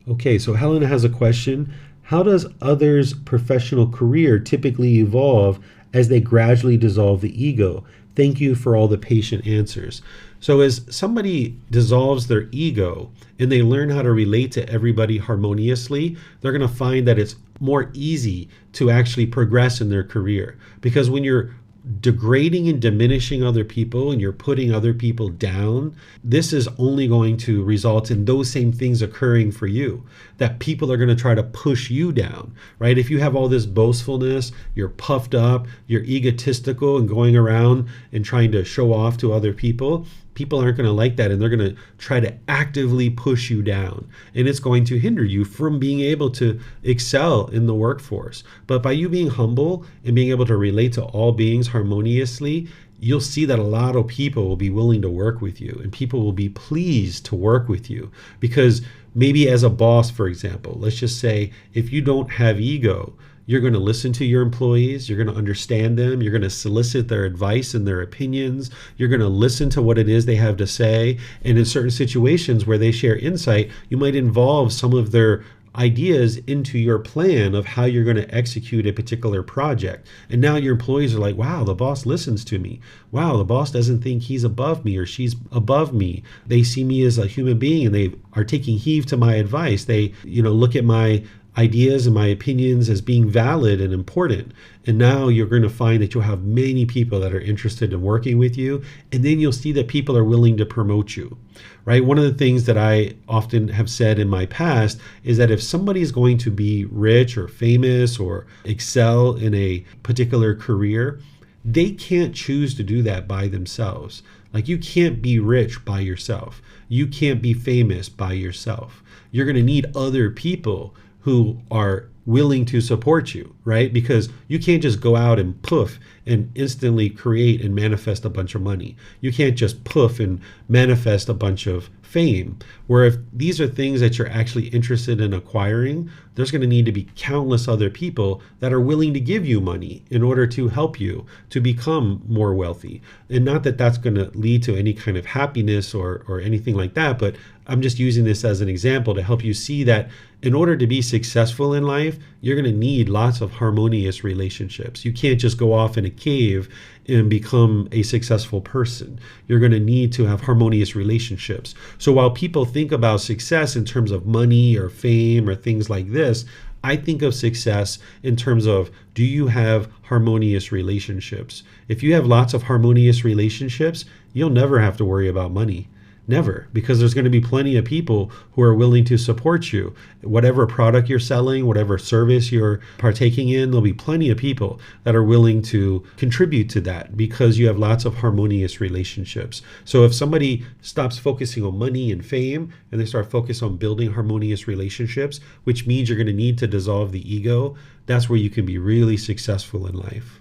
Okay, so Helena has a question. How does others' professional career typically evolve as they gradually dissolve the ego? Thank you for all the patient answers. So as somebody dissolves their ego and they learn how to relate to everybody harmoniously, they're going to find that it's more easy to actually progress in their career. Because when you're degrading and diminishing other people and you're putting other people down, this is only going to result in those same things occurring for you, that people are going to try to push you down, right? If you have all this boastfulness, you're puffed up, you're egotistical and going around and trying to show off to other people, people aren't going to like that and they're going to try to actively push you down. And it's going to hinder you from being able to excel in the workforce. But by you being humble and being able to relate to all beings harmoniously, you'll see that a lot of people will be willing to work with you and people will be pleased to work with you. Because maybe as a boss, for example, let's just say if you don't have ego, you're going to listen to your employees, you're going to understand them, you're going to solicit their advice and their opinions, you're going to listen to what it is they have to say, and in certain situations where they share insight, you might involve some of their ideas into your plan of how you're going to execute a particular project. And now your employees are like, wow, the boss listens to me. Wow, the boss doesn't think he's above me or she's above me. They see me as a human being and they are taking heed to my advice. They, look at my ideas and my opinions as being valid and important. And now you're going to find that you'll have many people that are interested in working with you. And then you'll see that people are willing to promote you, right? One of the things that I often have said in my past is that if somebody is going to be rich or famous or excel in a particular career, they can't choose to do that by themselves. Like you can't be rich by yourself. You can't be famous by yourself. You're going to need other people who are willing to support you, right? Because you can't just go out and poof and instantly create and manifest a bunch of money. You can't just poof and manifest a bunch of fame. Where if these are things that you're actually interested in acquiring, there's going to need to be countless other people that are willing to give you money in order to help you to become more wealthy. And not that that's going to lead to any kind of happiness or anything like that, but I'm just using this as an example to help you see that in order to be successful in life, you're going to need lots of harmonious relationships. You can't just go off in a cave and become a successful person. You're going to need to have harmonious relationships. So while people think about success in terms of money or fame or things like this, I think of success in terms of, do you have harmonious relationships? If you have lots of harmonious relationships, you'll never have to worry about money. Never, because there's going to be plenty of people who are willing to support you. Whatever product you're selling, whatever service you're partaking in, there'll be plenty of people that are willing to contribute to that because you have lots of harmonious relationships. So if somebody stops focusing on money and fame and they start focusing on building harmonious relationships, which means you're going to need to dissolve the ego, that's where you can be really successful in life.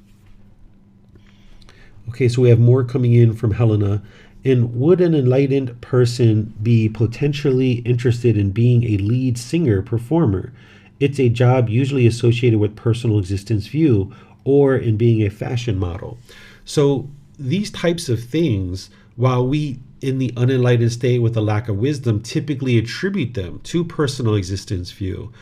Okay, so we have more coming in from Helena. And would an enlightened person be potentially interested in being a lead singer performer? It's a job usually associated with personal existence view or in being a fashion model. So these types of things, while we in the unenlightened state with a lack of wisdom typically attribute them to personal existence view,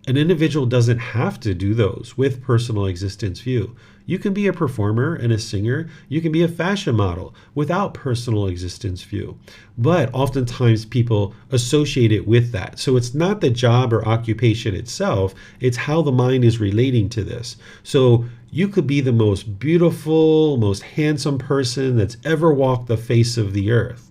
an individual doesn't have to do those with personal existence view. You can be a performer and a singer. You can be a fashion model without personal existence view. But oftentimes people associate it with that. So it's not the job or occupation itself, it's how the mind is relating to this. So you could be the most beautiful, most handsome person that's ever walked the face of the earth.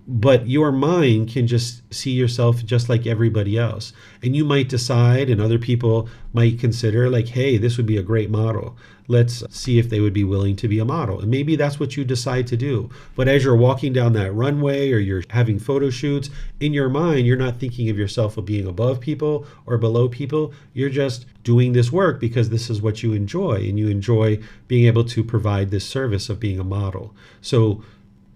But your mind can just see yourself just like everybody else. And you might decide, and other people might consider, like, hey, this would be a great model. Let's see if they would be willing to be a model. And maybe that's what you decide to do. But as you're walking down that runway or you're having photo shoots, in your mind, you're not thinking of yourself of being above people or below people. You're just doing this work because this is what you enjoy. And you enjoy being able to provide this service of being a model. So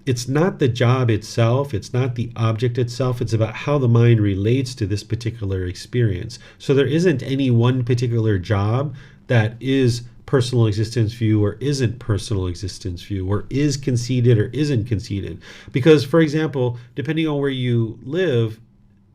it's not the job itself, it's not the object itself, it's about how the mind relates to this particular experience. So there isn't any one particular job that is personal existence view or isn't personal existence view, or is conceited or isn't conceited. Because, for example, depending on where you live,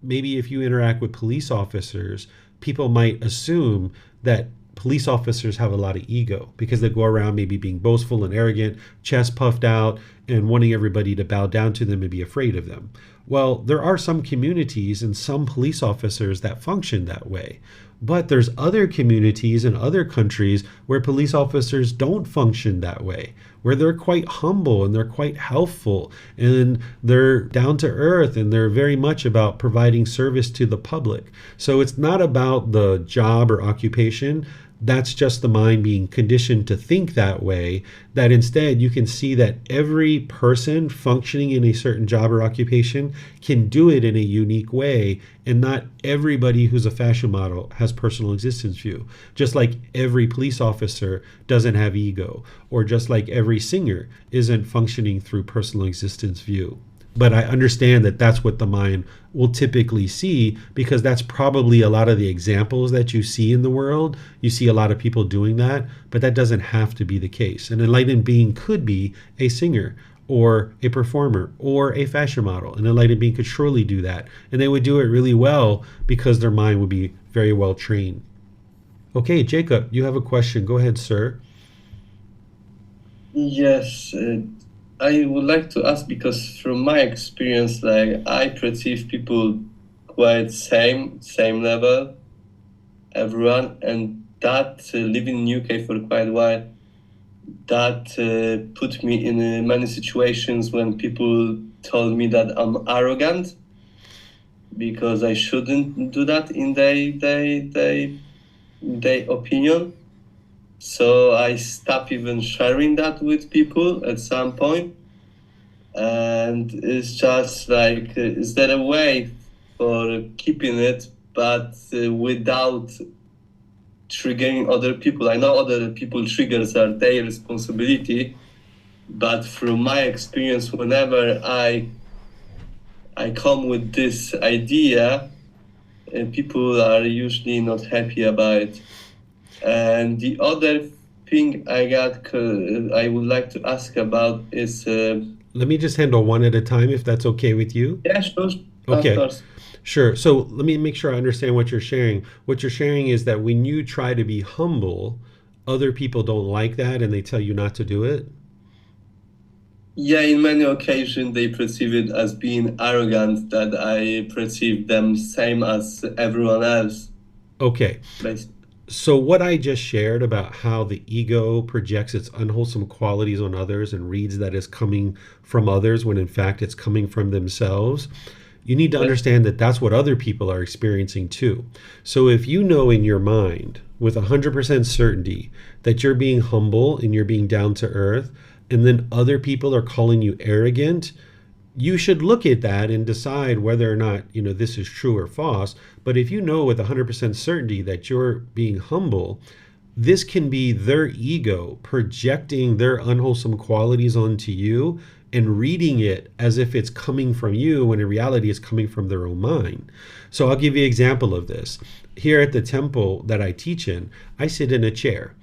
maybe if you interact with police officers, people might assume that police officers have a lot of ego because they go around maybe being boastful and arrogant, chest puffed out, and wanting everybody to bow down to them and be afraid of them. Well, there are some communities and some police officers that function that way. But there's other communities and other countries where police officers don't function that way, where they're quite humble and they're quite helpful and they're down to earth and they're very much about providing service to the public. So it's not about the job or occupation. That's just the mind being conditioned to think that way, that instead you can see that every person functioning in a certain job or occupation can do it in a unique way, and not everybody who's a fashion model has personal existence view. Just like every police officer doesn't have ego, or just like every singer isn't functioning through personal existence view. But I understand that that's what the mind will typically see, because that's probably a lot of the examples that you see in the world. You see a lot of people doing that, but that doesn't have to be the case. An enlightened being could be a singer or a performer or a fashion model. An enlightened being could surely do that. And they would do it really well because their mind would be very well trained. Okay, Jacob, you have a question. Go ahead, sir. Yes, I would like to ask, because from my experience, like, I perceive people quite same level, everyone, and that living in UK for quite a while, that put me in many situations when people told me that I'm arrogant, because I shouldn't do that in their opinion. So I stopped even sharing that with people at some point. And it's just like, is there a way for keeping it, but without triggering other people? I know other people triggers are their responsibility, but from my experience, whenever I come with this idea, people are usually not happy about it. And the other thing I would like to ask about is... Let me just handle one at a time, if that's okay with you. Yeah, sure. Okay. Of course. Sure. So let me make sure I understand what you're sharing. What you're sharing is that when you try to be humble, other people don't like that and they tell you not to do it? Yeah, in many occasions they perceive it as being arrogant, that I perceive them same as everyone else. Okay. Basically. So, what I just shared about how the ego projects its unwholesome qualities on others and reads that as coming from others when in fact it's coming from themselves, you need to Yeah. understand that that's what other people are experiencing too. So, if you know in your mind with 100% certainty that you're being humble and you're being down to earth, and then other people are calling you arrogant, you should look at that and decide whether or not this is true or false. But if you know with 100% certainty that you're being humble, this can be their ego projecting their unwholesome qualities onto you and reading it as if it's coming from you when in reality it's coming from their own mind. So I'll give you an example of this. Here at the temple that I teach in, I sit in a chair.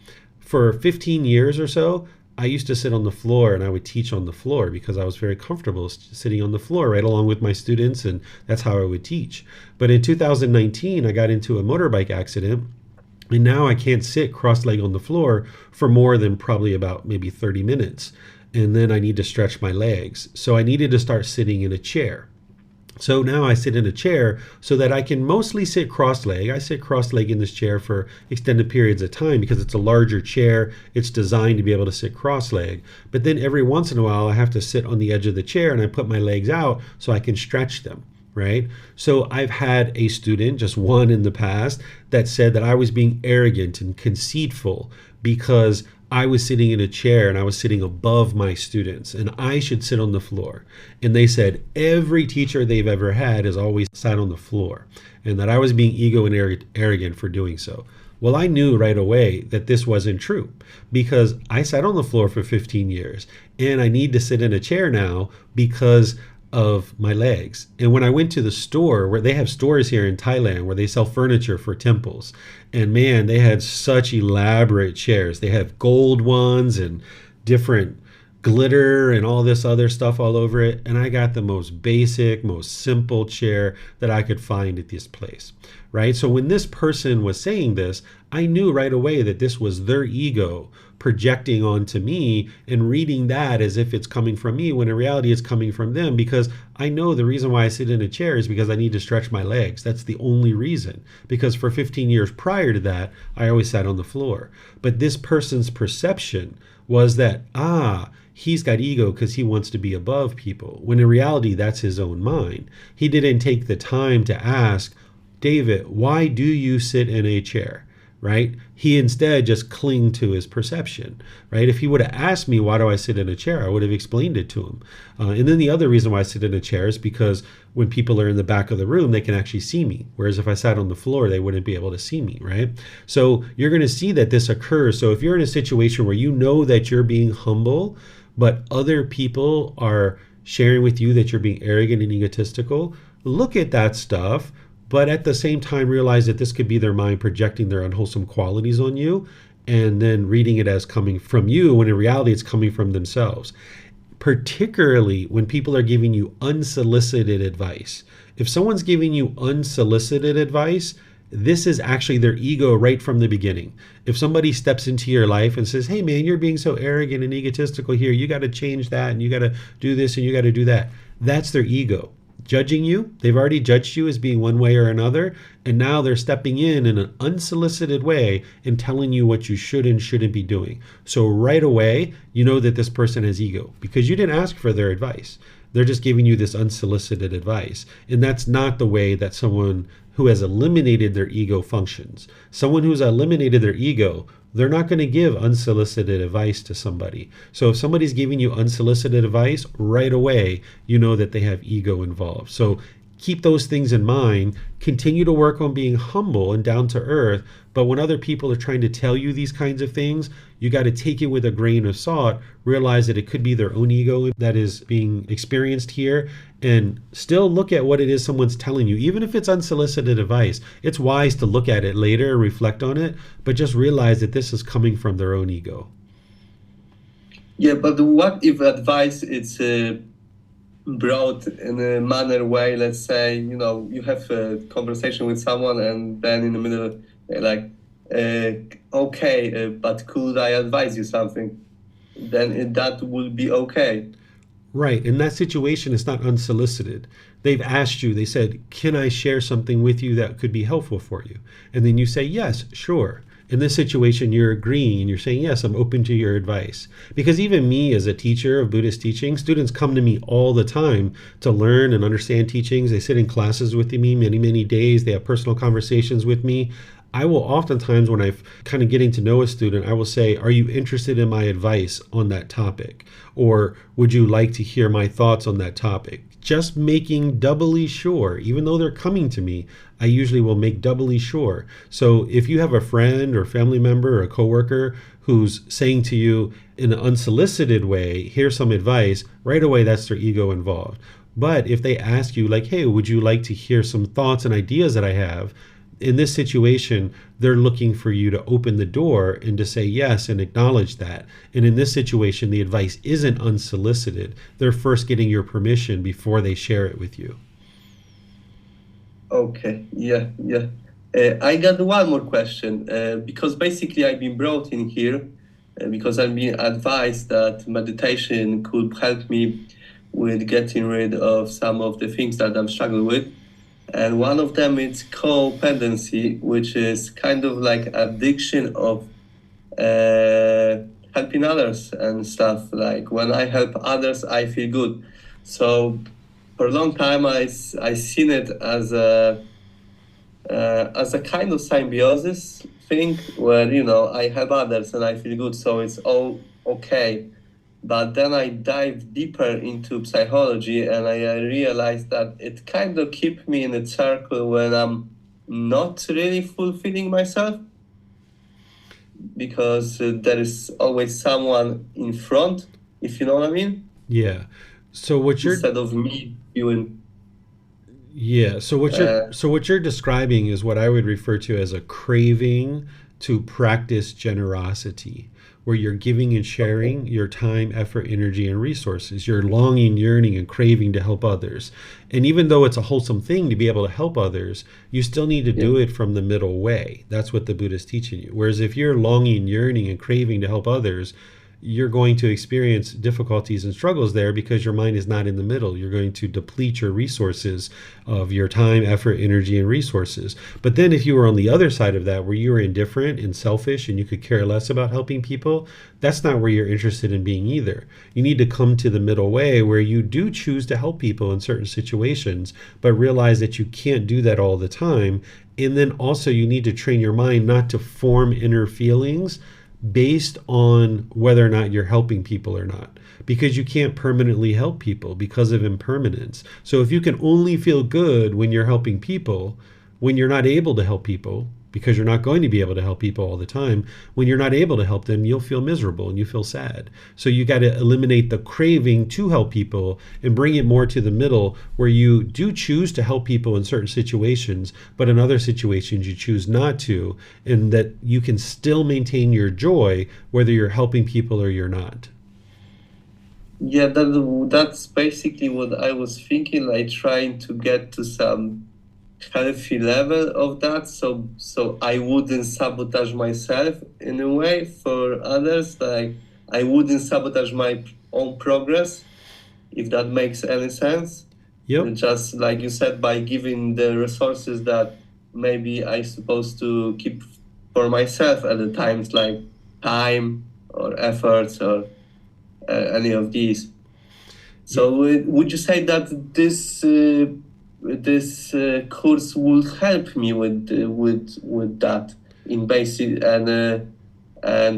For 15 years or so, I used to sit on the floor and I would teach on the floor because I was very comfortable sitting on the floor right along with my students, and that's how I would teach. But in 2019, I got into a motorbike accident, and now I can't sit cross-legged on the floor for more than probably about maybe 30 minutes. And then I need to stretch my legs. So I needed to start sitting in a chair. So now I sit in a chair so that I can mostly sit cross-legged. I sit cross-legged in this chair for extended periods of time because it's a larger chair. It's designed to be able to sit cross-legged. But then every once in a while, I have to sit on the edge of the chair and I put my legs out so I can stretch them, right? So I've had a student, just one in the past, that said that I was being arrogant and conceitful because I was sitting in a chair and I was sitting above my students and I should sit on the floor. And they said every teacher they've ever had has always sat on the floor and that I was being ego and arrogant for doing so. Well, I knew right away that this wasn't true because I sat on the floor for 15 years and I need to sit in a chair now because of my legs. And when I went to the store, where they have stores here in Thailand where they sell furniture for temples, and man, they had such elaborate chairs. They have gold ones and different glitter and all this other stuff all over it. And I got the most basic, most simple chair that I could find at this place, right? So when this person was saying this, I knew right away that this was their ego projecting onto me and reading that as if it's coming from me when in reality it's coming from them, because I know the reason why I sit in a chair is because I need to stretch my legs. That's the only reason, because for 15 years prior to that, I always sat on the floor. But this person's perception was that, he's got ego because he wants to be above people, when in reality that's his own mind. He didn't take the time to ask, David, why do you sit in a chair? Right? He instead just clung to his perception, right? If he would have asked me, why do I sit in a chair? I would have explained it to him. And then the other reason why I sit in a chair is because when people are in the back of the room, they can actually see me. Whereas if I sat on the floor, they wouldn't be able to see me, right? So you're going to see that this occurs. So if you're in a situation where you know that you're being humble, but other people are sharing with you that you're being arrogant and egotistical, look at that stuff. But at the same time, realize that this could be their mind projecting their unwholesome qualities on you and then reading it as coming from you when in reality it's coming from themselves. Particularly when people are giving you unsolicited advice. If someone's giving you unsolicited advice, this is actually their ego right from the beginning. If somebody steps into your life and says, hey man, you're being so arrogant and egotistical here, you got to change that and you got to do this and you got to do that. That's their ego judging you. They've already judged you as being one way or another, and now they're stepping in an unsolicited way and telling you what you should and shouldn't be doing. So right away, you know that this person has ego because you didn't ask for their advice. They're just giving you this unsolicited advice, and that's not the way that someone who has eliminated their ego functions. Someone who's eliminated their ego, they're not going to give unsolicited advice to somebody. So if somebody's giving you unsolicited advice, right away, you know that they have ego involved. So keep those things in mind. Continue to work on being humble and down to earth. But when other people are trying to tell you these kinds of things, you got to take it with a grain of salt, realize that it could be their own ego that is being experienced here, and still look at what it is someone's telling you. Even if it's unsolicited advice, it's wise to look at it later and reflect on it, but just realize that this is coming from their own ego. Yeah, but what if advice is brought in a manner way? Let's say, you have a conversation with someone and then in the middle, okay, but could I advise you something? Then that would be okay. Right. In that situation, it's not unsolicited. They've asked you, they said, can I share something with you that could be helpful for you? And then you say, yes, sure. In this situation, you're agreeing, you're saying, yes, I'm open to your advice. Because even me as a teacher of Buddhist teaching, students come to me all the time to learn and understand teachings. They sit in classes with me many, many days. They have personal conversations with me. I will oftentimes, when I'm kind of getting to know a student, I will say, are you interested in my advice on that topic? Or would you like to hear my thoughts on that topic? Just making doubly sure, even though they're coming to me, I usually will make doubly sure. So if you have a friend or family member or a coworker who's saying to you in an unsolicited way, here's some advice, right away that's their ego involved. But if they ask you like, hey, would you like to hear some thoughts and ideas that I have? In this situation, they're looking for you to open the door and to say yes and acknowledge that. And in this situation, the advice isn't unsolicited. They're first getting your permission before they share it with you. Okay, yeah. I got one more question, because basically I've been brought in here because I've been advised that meditation could help me with getting rid of some of the things that I'm struggling with. And one of them is codependency, which is kind of like addiction of helping others and stuff. Like when I help others, I feel good. So for a long time, I seen it as a kind of symbiosis thing where, I help others and I feel good, so it's all okay. But then I dive deeper into psychology and I realized that it kind of keeps me in a circle when I'm not really fulfilling myself, because there is always someone in front, if you know what I mean, Yeah. So what you're instead of me doing. Yeah. So what you're describing is what I would refer to as a craving to practice generosity, where you're giving and sharing your time, effort, energy, and resources. You're longing, yearning, and craving to help others. And even though it's a wholesome thing to be able to help others, you still need to do it from the middle way. That's what the Buddha is teaching you. Whereas if you're longing, yearning, and craving to help others, you're going to experience difficulties and struggles there because your mind is not in the middle. You're going to deplete your resources of your time, effort, energy, and resources. But then if you were on the other side of that, where you were indifferent and selfish and you could care less about helping people, that's not where you're interested in being either. You need to come to the middle way where you do choose to help people in certain situations, but realize that you can't do that all the time. And then also you need to train your mind not to form inner feelings based on whether or not you're helping people or not, because you can't permanently help people because of impermanence. So if you can only feel good when you're helping people, when you're not able to help people, because you're not going to be able to help people all the time, when you're not able to help them, you'll feel miserable and you feel sad. So you got to eliminate the craving to help people and bring it more to the middle, where you do choose to help people in certain situations, but in other situations you choose not to, and that you can still maintain your joy whether you're helping people or you're not. Yeah, that's basically what I was thinking, like trying to get to some healthy level of that, so I wouldn't sabotage myself in a way for others. Like I wouldn't sabotage my own progress, if that makes any sense. Yep. Just like you said, by giving the resources that maybe I supposed to keep for myself at the times, like time or efforts or any of these. So would you say that this course would help me with that in basic and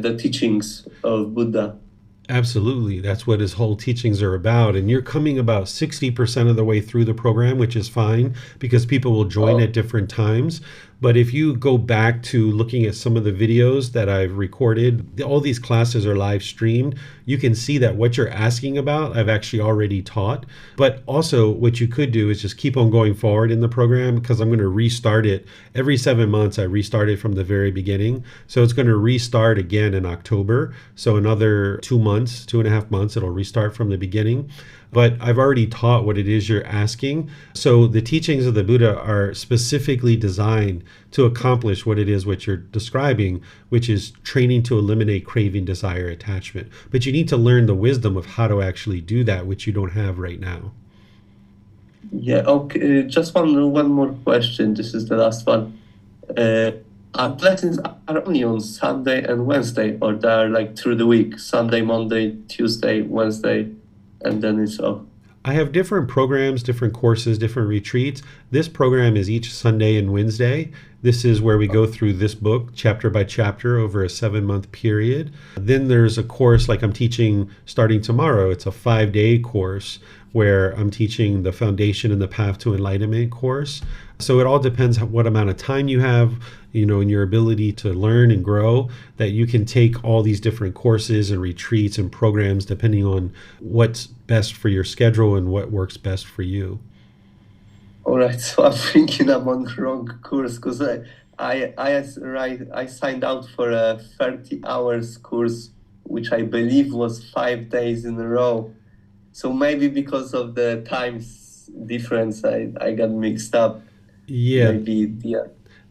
the teachings of Buddha? Absolutely. That's what his whole teachings are about. And you're coming about 60% of the way through the program, which is fine because people will join at different times. But if you go back to looking at some of the videos that I've recorded, all these classes are live streamed. You can see that what you're asking about, I've actually already taught. But also what you could do is just keep on going forward in the program, because I'm going to restart it. Every 7 months, I restart it from the very beginning. So it's going to restart again in October. So another 2 months, 2.5 months, it'll restart from the beginning. But I've already taught what it is you're asking. So the teachings of the Buddha are specifically designed to accomplish what it is what you're describing, which is training to eliminate craving, desire, attachment. But you need to learn the wisdom of how to actually do that, which you don't have right now. Yeah, okay. Just one more question. This is the last one. lessons are only on Sunday and Wednesday, or they are like through the week, Sunday, Monday, Tuesday, Wednesday, and then it's off. I have different programs, different courses, different retreats. This program is each Sunday and Wednesday. This is where we go through this book chapter by chapter over a 7-month period. Then there's a course like I'm teaching starting tomorrow. It's a 5-day course where I'm teaching the Foundation and the Path to Enlightenment course. So it all depends what amount of time you have, and your ability to learn and grow, that you can take all these different courses and retreats and programs depending on what's best for your schedule and what works best for you. All right, so I'm thinking I'm on the wrong course because I signed out for a 30 hours course, which I believe was 5 days in a row. So maybe because of the times difference, I got mixed up. Yeah, Maybe, yeah.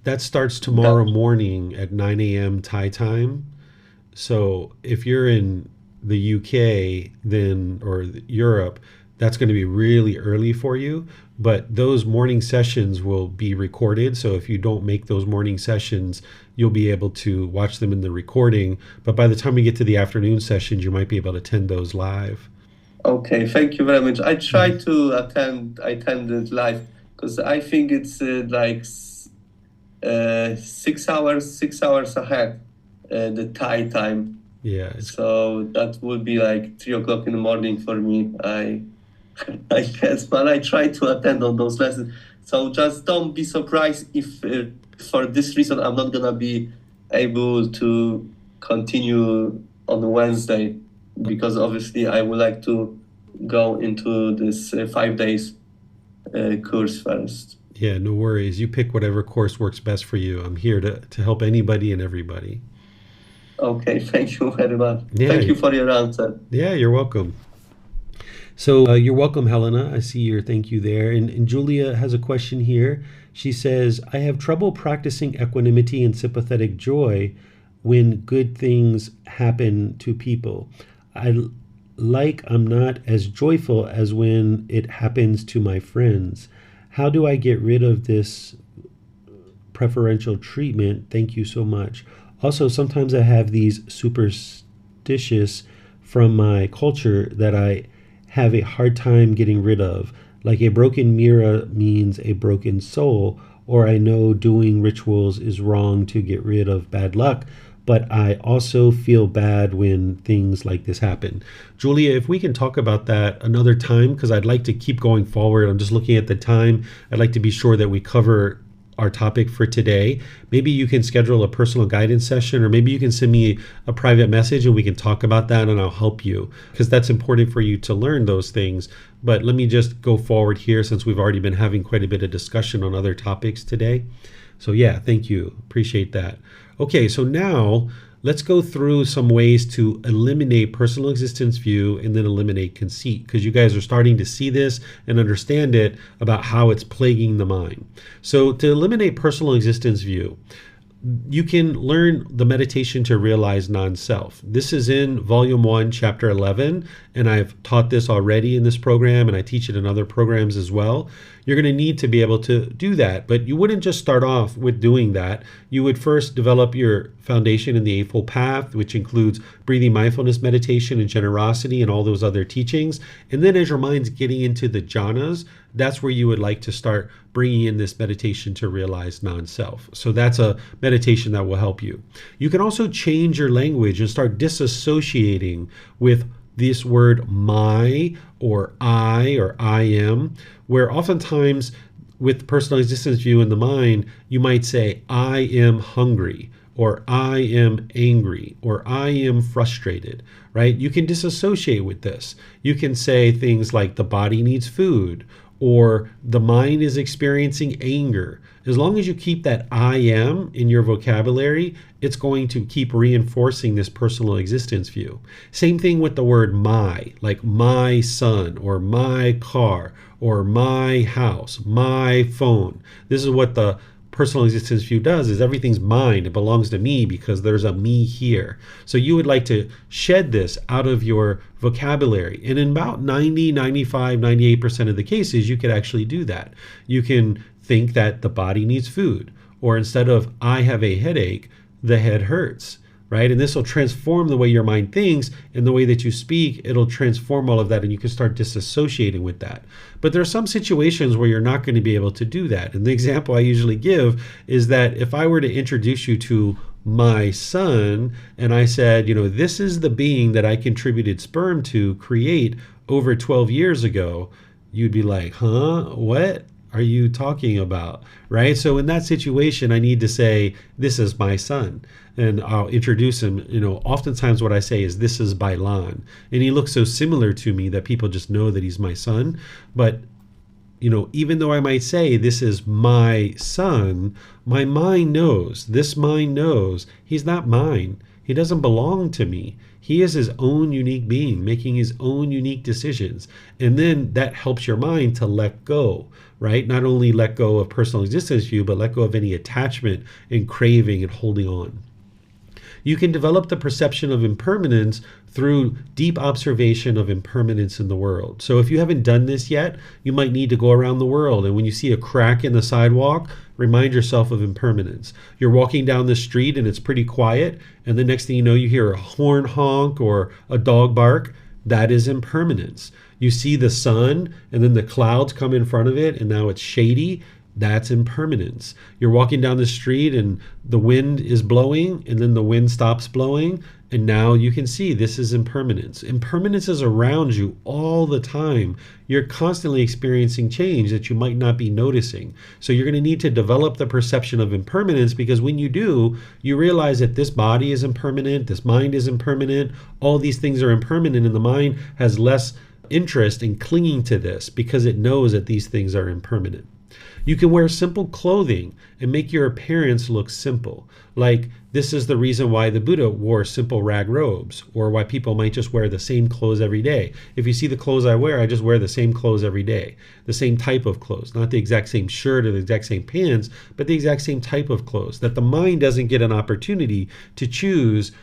that starts tomorrow morning at 9 a.m. Thai time. So if you're in the UK then or Europe, that's going to be really early for you. But those morning sessions will be recorded. So if you don't make those morning sessions, you'll be able to watch them in the recording. But by the time we get to the afternoon sessions, you might be able to attend those live. Okay, thank you very much. I try to attend it live because I think it's 6 hours ahead, the Thai time. Yeah. So that would be like 3 o'clock in the morning for me. I guess, but I try to attend on those lessons. So just don't be surprised if for this reason I'm not gonna be able to continue on Wednesday, because obviously I would like to go into this 5 days course first. Yeah, no worries. You pick whatever course works best for you. I'm here to help anybody and everybody. Okay, thank you very much. Yeah. Thank you for your answer. Yeah, you're welcome. So you're welcome, Helena. I see your thank you there. And Julia has a question here. She says, I have trouble practicing equanimity and sympathetic joy when good things happen to people. I'm not as joyful as when it happens to my friends. How do I get rid of this preferential treatment? Thank you so much. Also, sometimes I have these superstitious from my culture that I have a hard time getting rid of. Like a broken mirror means a broken soul, or I know doing rituals is wrong to get rid of bad luck, but I also feel bad when things like this happen. Julia, if we can talk about that another time, because I'd like to keep going forward. I'm just looking at the time. I'd like to be sure that we cover our topic for today. Maybe you can schedule a personal guidance session, or maybe you can send me a private message and we can talk about that and I'll help you, because that's important for you to learn those things. But let me just go forward here since we've already been having quite a bit of discussion on other topics today. So yeah, thank you. Appreciate that. Okay, so now let's go through some ways to eliminate personal existence view and then eliminate conceit, because you guys are starting to see this and understand it about how it's plaguing the mind. So to eliminate personal existence view, you can learn the meditation to realize non-self. This is in volume 1, chapter 11, and I've taught this already in this program, and I teach it in other programs as well. You're going to need to be able to do that, but you wouldn't just start off with doing that. You would first develop your foundation in the Eightfold Path, which includes breathing mindfulness meditation and generosity and all those other teachings. And then as your mind's getting into the jhanas, that's where you would like to start bringing in this meditation to realize non-self. So that's a meditation that will help you. You can also change your language and start disassociating with this word my or I am, where oftentimes with personal existence view in the mind, you might say, I am hungry, or I am angry, or I am frustrated, right? You can disassociate with this. You can say things like the body needs food, or the mind is experiencing anger. As long as you keep that I am in your vocabulary, it's going to keep reinforcing this personal existence view. Same thing with the word my, like my son, or my car, or my house, my phone. This is what the personal existence view does, is everything's mine. It belongs to me because there's a me here. So you would like to shed this out of your vocabulary. And in about 90, 95, 98% of the cases, you could actually do that. You can think that the body needs food, or instead of I have a headache, the head hurts, right? And this will transform the way your mind thinks and the way that you speak. It'll transform all of that, and you can start disassociating with that. But there are some situations where you're not going to be able to do that. And the example I usually give is that if I were to introduce you to my son and I said, this is the being that I contributed sperm to create over 12 years ago, you'd be like, huh? What are you talking about? Right? So in that situation, I need to say, this is my son. And I'll introduce him. Oftentimes what I say is, this is Bailan. And he looks so similar to me that people just know that he's my son. But even though I might say this is my son, my mind knows, this mind knows he's not mine. He doesn't belong to me. He is his own unique being, making his own unique decisions. And then that helps your mind to let go, right? Not only let go of personal existence view, but let go of any attachment and craving and holding on. You can develop the perception of impermanence through deep observation of impermanence in the world. So if you haven't done this yet, you might need to go around the world, and when you see a crack in the sidewalk, remind yourself of impermanence. You're walking down the street and it's pretty quiet, and the next thing you know, you hear a horn honk or a dog bark. That is impermanence. You see the sun and then the clouds come in front of it and now it's shady. That's impermanence. You're walking down the street and the wind is blowing and then the wind stops blowing, and now you can see this is impermanence. Impermanence is around you all the time. You're constantly experiencing change that you might not be noticing. So you're going to need to develop the perception of impermanence, because when you do, you realize that this body is impermanent, this mind is impermanent, all these things are impermanent, and the mind has less interest in clinging to this because it knows that these things are impermanent. You can wear simple clothing and make your appearance look simple. Like, this is the reason why the Buddha wore simple rag robes, or why people might just wear the same clothes every day. If you see the clothes I wear, I just wear the same clothes every day, the same type of clothes, not the exact same shirt or the exact same pants, but the exact same type of clothes, that the mind doesn't get an opportunity to choose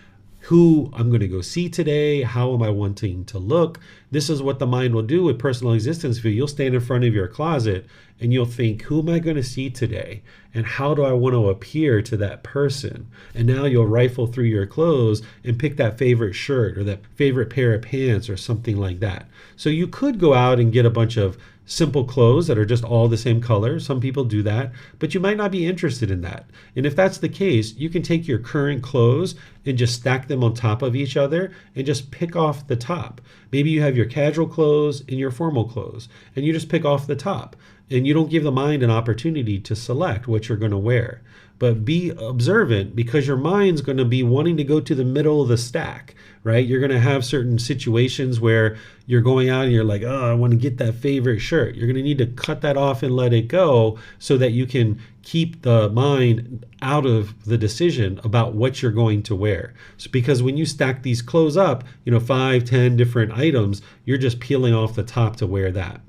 who I'm going to go see today, how am I wanting to look. This is what the mind will do with personal existence view. You'll stand in front of your closet and you'll think, who am I going to see today? And how do I want to appear to that person? And now you'll rifle through your clothes and pick that favorite shirt or that favorite pair of pants or something like that. So you could go out and get a bunch of simple clothes that are just all the same color. Some people do that, but you might not be interested in that. And if that's the case, you can take your current clothes and just stack them on top of each other and just pick off the top. Maybe you have your casual clothes and your formal clothes, and you just pick off the top. And you don't give the mind an opportunity to select what you're going to wear. But be observant, because your mind's going to be wanting to go to the middle of the stack, right? You're going to have certain situations where you're going out and you're like, oh, I want to get that favorite shirt. You're going to need to cut that off and let it go so that you can keep the mind out of the decision about what you're going to wear. So because when you stack these clothes up, 5, 10 different items, you're just peeling off the top to wear that.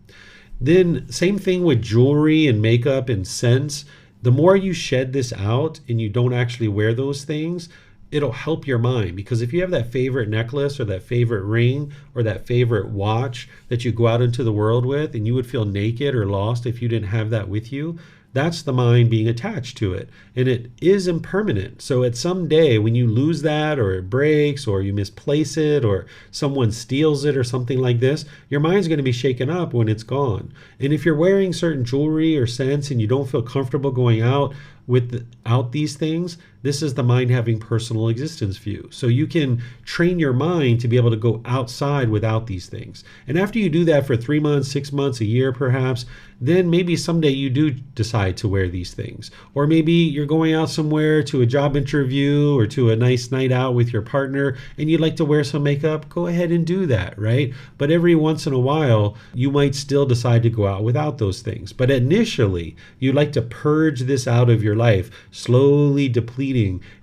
Then same thing with jewelry and makeup and scents. The more you shed this out and you don't actually wear those things, it'll help your mind. Because if you have that favorite necklace or that favorite ring or that favorite watch that you go out into the world with, and you would feel naked or lost if you didn't have that with you, that's the mind being attached to it. And it is impermanent. So at some day when you lose that, or it breaks, or you misplace it, or someone steals it or something like this, your mind's going to be shaken up when it's gone. And if you're wearing certain jewelry or scents and you don't feel comfortable going out without these things, this is the mind having personal existence view. So you can train your mind to be able to go outside without these things. And after you do that for 3 months, 6 months, a year perhaps, then maybe someday you do decide to wear these things. Or maybe you're going out somewhere to a job interview or to a nice night out with your partner and you'd like to wear some makeup, go ahead and do that, right? But every once in a while, you might still decide to go out without those things. But initially, you'd like to purge this out of your life, slowly depleting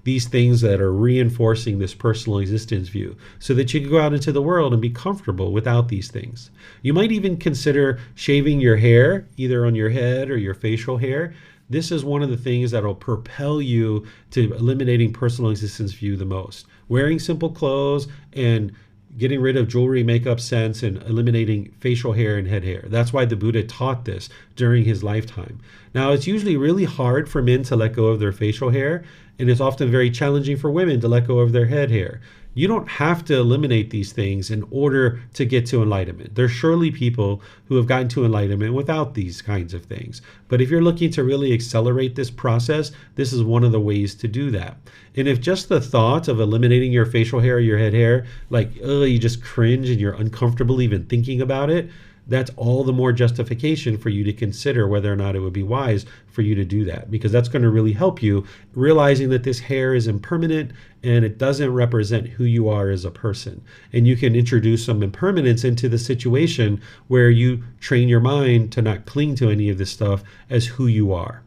these things that are reinforcing this personal existence view, so that you can go out into the world and be comfortable without these things. You might even consider shaving your hair, either on your head or your facial hair. This is one of the things that will propel you to eliminating personal existence view the most. Wearing simple clothes and getting rid of jewelry, makeup, scents, and eliminating facial hair and head hair. That's why the Buddha taught this during his lifetime. Now, it's usually really hard for men to let go of their facial hair, and it's often very challenging for women to let go of their head hair. You don't have to eliminate these things in order to get to enlightenment. There's surely people who have gotten to enlightenment without these kinds of things. But if you're looking to really accelerate this process, this is one of the ways to do that. And if just the thought of eliminating your facial hair or your head hair, like, you just cringe and you're uncomfortable even thinking about it, that's all the more justification for you to consider whether or not it would be wise for you to do that, because that's going to really help you realizing that this hair is impermanent and it doesn't represent who you are as a person. And you can introduce some impermanence into the situation where you train your mind to not cling to any of this stuff as who you are.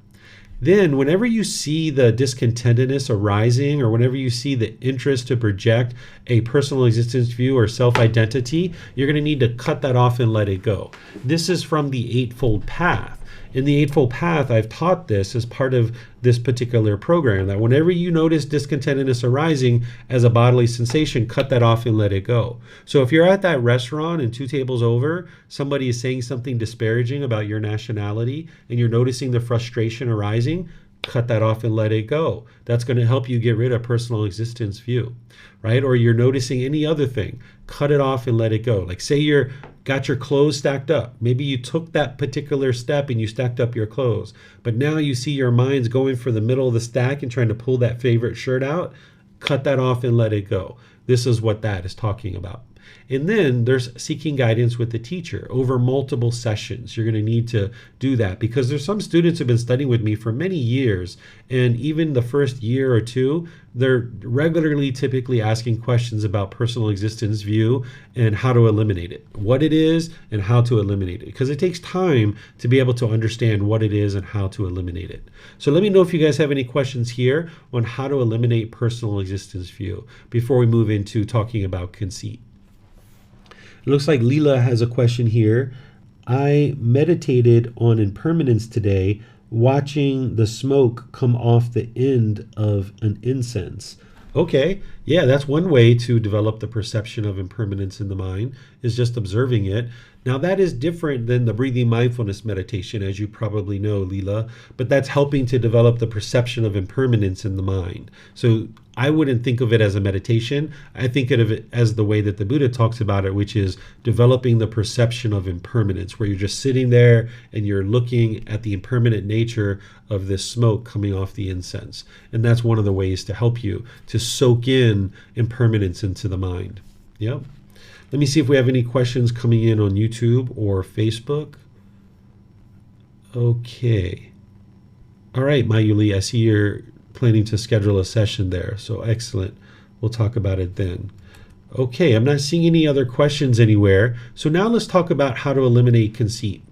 Then whenever you see the discontentedness arising, or whenever you see the interest to project a personal existence view or self-identity, you're going to need to cut that off and let it go. This is from the Eightfold Path. In the Eightfold Path, I've taught this as part of this particular program, that whenever you notice discontentedness arising as a bodily sensation, cut that off and let it go. So if you're at that restaurant and 2 tables over, somebody is saying something disparaging about your nationality and you're noticing the frustration arising, cut that off and let it go. That's going to help you get rid of personal existence view, right? Or you're noticing any other thing, cut it off and let it go. Like say you're got your clothes stacked up. Maybe you took that particular step and you stacked up your clothes, but now you see your mind's going for the middle of the stack and trying to pull that favorite shirt out. Cut that off and let it go. This is what that is talking about. And then there's seeking guidance with the teacher over multiple sessions. You're going to need to do that because there's some students who've been studying with me for many years, and even the first year or two, they're regularly typically asking questions about personal existence view and how to eliminate it, what it is and how to eliminate it, because it takes time to be able to understand what it is and how to eliminate it. So let me know if you guys have any questions here on how to eliminate personal existence view before we move into talking about conceit. It looks like Leela has a question here. I meditated on impermanence today, watching the smoke come off the end of an incense. Okay, yeah, that's one way to develop the perception of impermanence in the mind, is just observing it. Now that is different than the breathing mindfulness meditation, as you probably know, Leela, but that's helping to develop the perception of impermanence in the mind. So I wouldn't think of it as a meditation. I think of it as the way that the Buddha talks about it, which is developing the perception of impermanence, where you're just sitting there and you're looking at the impermanent nature of this smoke coming off the incense. And that's one of the ways to help you to soak in impermanence into the mind. Yep. Let me see if we have any questions coming in on YouTube or Facebook. Okay. All right, Mayuli, I see you're planning to schedule a session there. So excellent. We'll talk about it then. Okay, I'm not seeing any other questions anywhere. So now let's talk about how to eliminate conceit.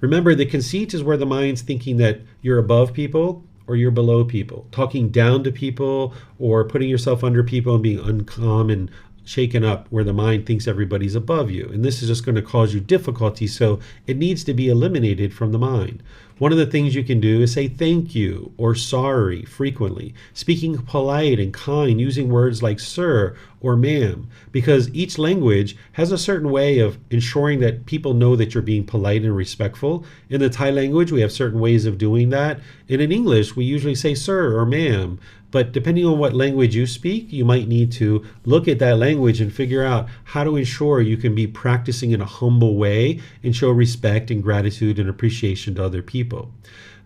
Remember, the conceit is where the mind's thinking that you're above people or you're below people, talking down to people or putting yourself under people and being uncalm and shaken up, where the mind thinks everybody's above you. And this is just going to cause you difficulty, so it needs to be eliminated from the mind. One of the things you can do is say thank you or sorry frequently, speaking polite and kind, using words like sir or ma'am, because each language has a certain way of ensuring that people know that you're being polite and respectful. In the Thai language, we have certain ways of doing that. And in English, we usually say sir or ma'am. But depending on what language you speak, you might need to look at that language and figure out how to ensure you can be practicing in a humble way and show respect and gratitude and appreciation to other people.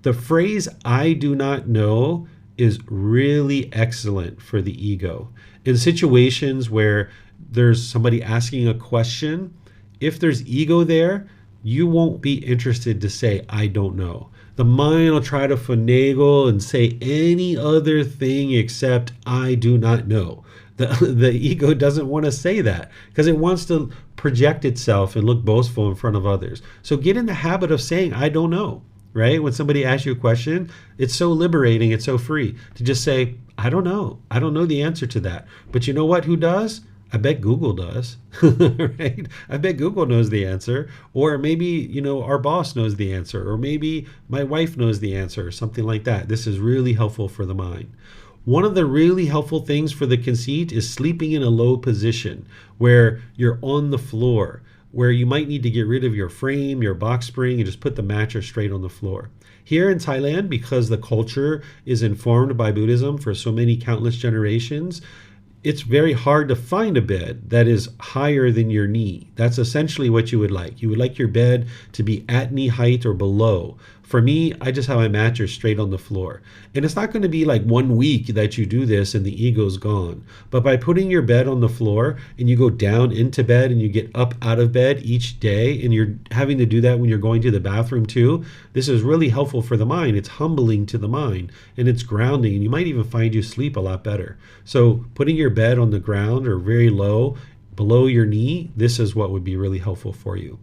The phrase, I do not know, is really excellent for the ego. In situations where there's somebody asking a question, if there's ego there, you won't be interested to say, I don't know. The mind will try to finagle and say any other thing except I do not know. The ego doesn't want to say that because it wants to project itself and look boastful in front of others. So get in the habit of saying, I don't know, right? When somebody asks you a question, it's so liberating, it's so free to just say, I don't know. I don't know the answer to that. But you know what? Who does? I bet Google does, right? I bet Google knows the answer, or maybe, our boss knows the answer, or maybe my wife knows the answer, or something like that. This is really helpful for the mind. One of the really helpful things for the conceit is sleeping in a low position where you're on the floor, where you might need to get rid of your frame, your box spring, and just put the mattress straight on the floor. Here in Thailand, because the culture is informed by Buddhism for so many countless generations, it's very hard to find a bed that is higher than your knee. That's essentially what you would like. You would like your bed to be at knee height or below. For me, I just have my mattress straight on the floor. And it's not going to be like 1 week that you do this and the ego's gone. But by putting your bed on the floor and you go down into bed and you get up out of bed each day, and you're having to do that when you're going to the bathroom too, this is really helpful for the mind. It's humbling to the mind and it's grounding, and you might even find you sleep a lot better. So putting your bed on the ground or very low, below your knee, this is what would be really helpful for you.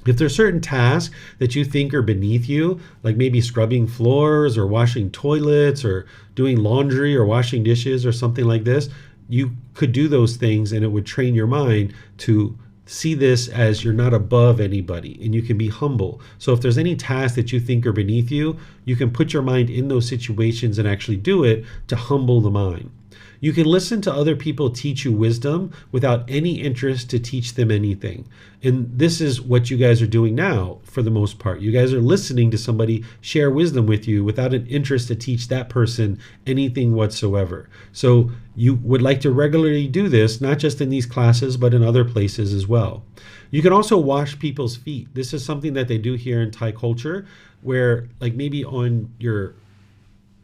If there's certain tasks that you think are beneath you, like maybe scrubbing floors or washing toilets or doing laundry or washing dishes or something like this, you could do those things and it would train your mind to see this as you're not above anybody and you can be humble. So if there's any tasks that you think are beneath you, you can put your mind in those situations and actually do it to humble the mind. You can listen to other people teach you wisdom without any interest to teach them anything. And this is what you guys are doing now for the most part. You guys are listening to somebody share wisdom with you without an interest to teach that person anything whatsoever. So you would like to regularly do this, not just in these classes, but in other places as well. You can also wash people's feet. This is something that they do here in Thai culture, where like maybe on your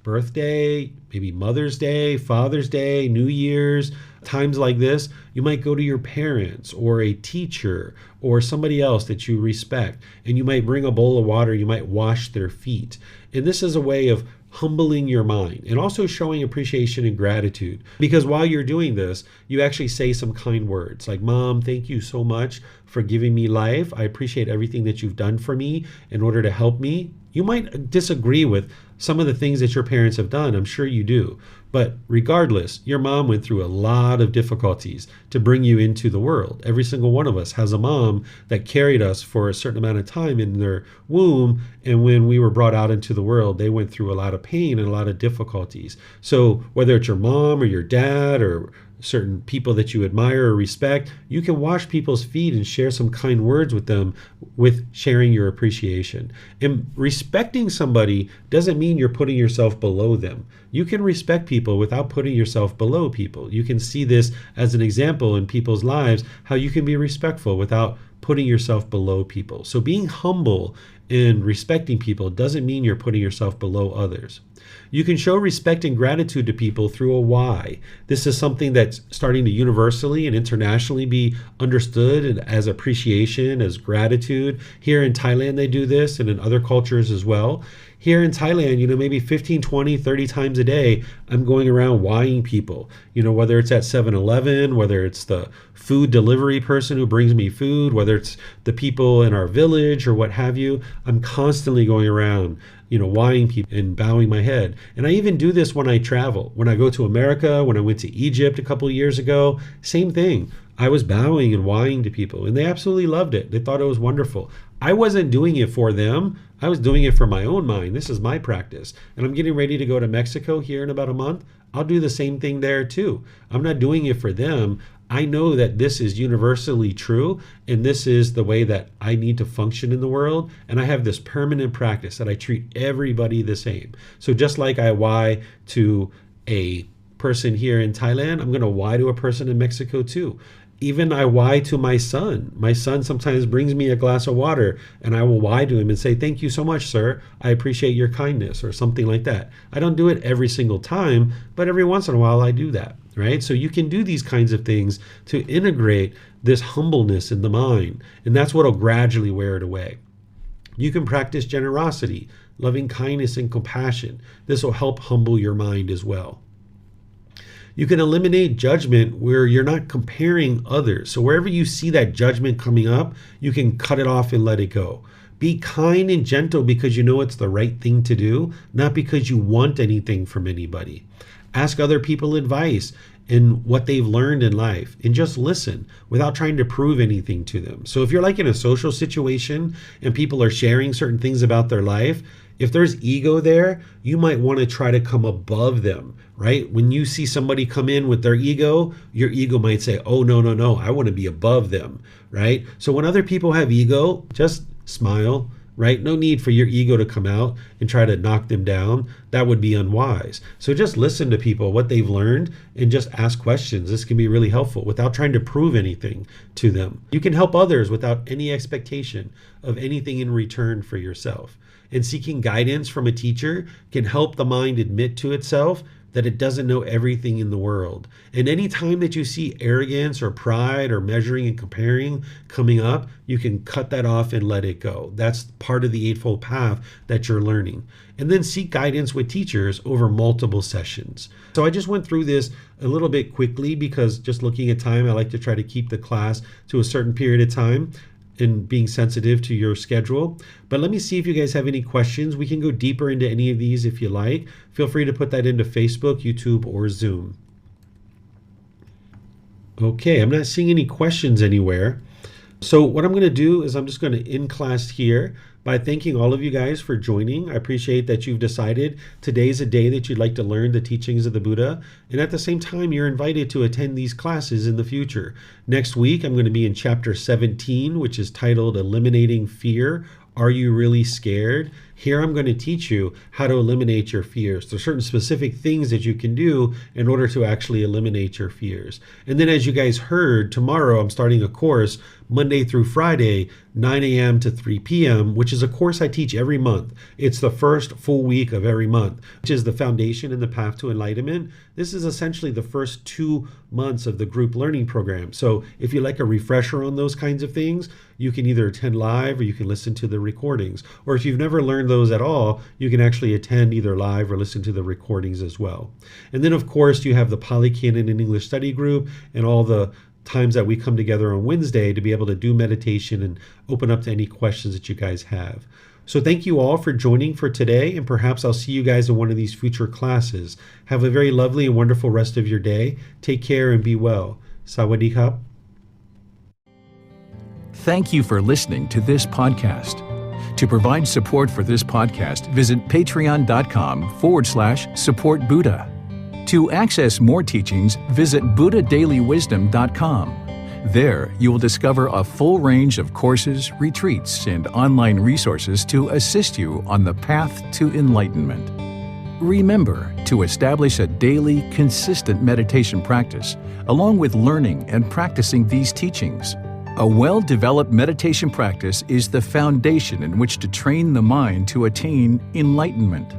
birthday, maybe Mother's Day, Father's Day, New Year's, times like this, you might go to your parents or a teacher or somebody else that you respect, and you might bring a bowl of water, you might wash their feet. And this is a way of humbling your mind and also showing appreciation and gratitude. Because while you're doing this, you actually say some kind words like, Mom, thank you so much for giving me life. I appreciate everything that you've done for me in order to help me. You might disagree with some of the things that your parents have done. I'm sure you do. But regardless, your mom went through a lot of difficulties to bring you into the world. Every single one of us has a mom that carried us for a certain amount of time in their womb. And when we were brought out into the world, they went through a lot of pain and a lot of difficulties. So whether it's your mom or your dad or certain people that you admire or respect, you can wash people's feet and share some kind words with them with sharing your appreciation. And respecting somebody doesn't mean you're putting yourself below them. You can respect people without putting yourself below people. You can see this as an example in people's lives, how you can be respectful without putting yourself below people. So being humble and respecting people doesn't mean you're putting yourself below others. You can show respect and gratitude to people through a why. This is something that's starting to universally and internationally be understood as appreciation, as gratitude. Here in Thailand, they do this, and in other cultures as well. Here in Thailand, maybe 15, 20, 30 times a day, I'm going around whying people, whether it's at 7-Eleven, whether it's the food delivery person who brings me food, whether it's the people in our village or what have you. I'm constantly going around, whying people and bowing my head. And I even do this when I travel. When I go to America, when I went to Egypt a couple of years ago, same thing. I was bowing and whying to people, and they absolutely loved it. They thought it was wonderful. I wasn't doing it for them. I was doing it for my own mind. This is my practice. And I'm getting ready to go to Mexico here in about a month. I'll do the same thing there too. I'm not doing it for them. I know that this is universally true, and this is the way that I need to function in the world. And I have this permanent practice that I treat everybody the same. So just like I why to a person here in Thailand, I'm going to why to a person in Mexico too. Even I why to my son. My son sometimes brings me a glass of water, and I will why to him and say, thank you so much, sir. I appreciate your kindness, or something like that. I don't do it every single time, but every once in a while I do that, right? So you can do these kinds of things to integrate this humbleness in the mind, and that's what will gradually wear it away. You can practice generosity, loving kindness, and compassion. This will help humble your mind as well. You can eliminate judgment where you're not comparing others. So wherever you see that judgment coming up, you can cut it off and let it go. Be kind and gentle because you know it's the right thing to do, not because you want anything from anybody. Ask other people advice in what they've learned in life, and just listen without trying to prove anything to them. So if you're like in a social situation and people are sharing certain things about their life, If there's ego there, you might want to try to come above them, right? When you see somebody come in with their ego, your ego might say, oh, no, no, no, I want to be above them, right? So when other people have ego, just smile, right? No need for your ego to come out and try to knock them down. That would be unwise. So just listen to people, what they've learned, and just ask questions. This can be really helpful without trying to prove anything to them. You can help others without any expectation of anything in return for yourself. And seeking guidance from a teacher can help the mind admit to itself that it doesn't know everything in the world. And any time that you see arrogance or pride or measuring and comparing coming up, you can cut that off and let it go. That's part of the Eightfold Path that you're learning. And then seek guidance with teachers over multiple sessions. So I just went through this a little bit quickly because just looking at time, I like to try to keep the class to a certain period of time and being sensitive to your schedule. But let me see if you guys have any questions. We can go deeper into any of these if you like. Feel free to put that into Facebook, YouTube, or Zoom. Okay, I'm not seeing any questions anywhere. So what I'm going to do is I'm just going to end class here by thanking all of you guys for joining. I appreciate that you've decided today's a day that you'd like to learn the teachings of the Buddha. And at the same time, you're invited to attend these classes in the future. Next week, I'm going to be in chapter 17, which is titled Eliminating Fear. Are you really scared? Here I'm going to teach you how to eliminate your fears. There's certain specific things that you can do in order to actually eliminate your fears. And then as you guys heard, tomorrow I'm starting a course Monday through Friday, 9 a.m. to 3 p.m., which is a course I teach every month. It's the first full week of every month, which is the foundation and the path to enlightenment. This is essentially the first 2 months of the group learning program. So if you like a refresher on those kinds of things, you can either attend live or you can listen to the recordings. Or if you've never learned those at all, you can actually attend either live or listen to the recordings as well. And then of course you have the Pali Canon and English study group and all the times that we come together on Wednesday to be able to do meditation and open up to any questions that you guys have. So thank you all for joining for today, and perhaps I'll see you guys in one of these future classes. Have a very lovely and wonderful rest of your day. Take care and be well. Sawadee Khap. Thank you for listening to this podcast. To provide support for this podcast, visit patreon.com/support Buddha. To access more teachings, visit buddhadailywisdom.com. There, you will discover a full range of courses, retreats, and online resources to assist you on the path to enlightenment. Remember to establish a daily, consistent meditation practice, along with learning and practicing these teachings. A well-developed meditation practice is the foundation in which to train the mind to attain enlightenment.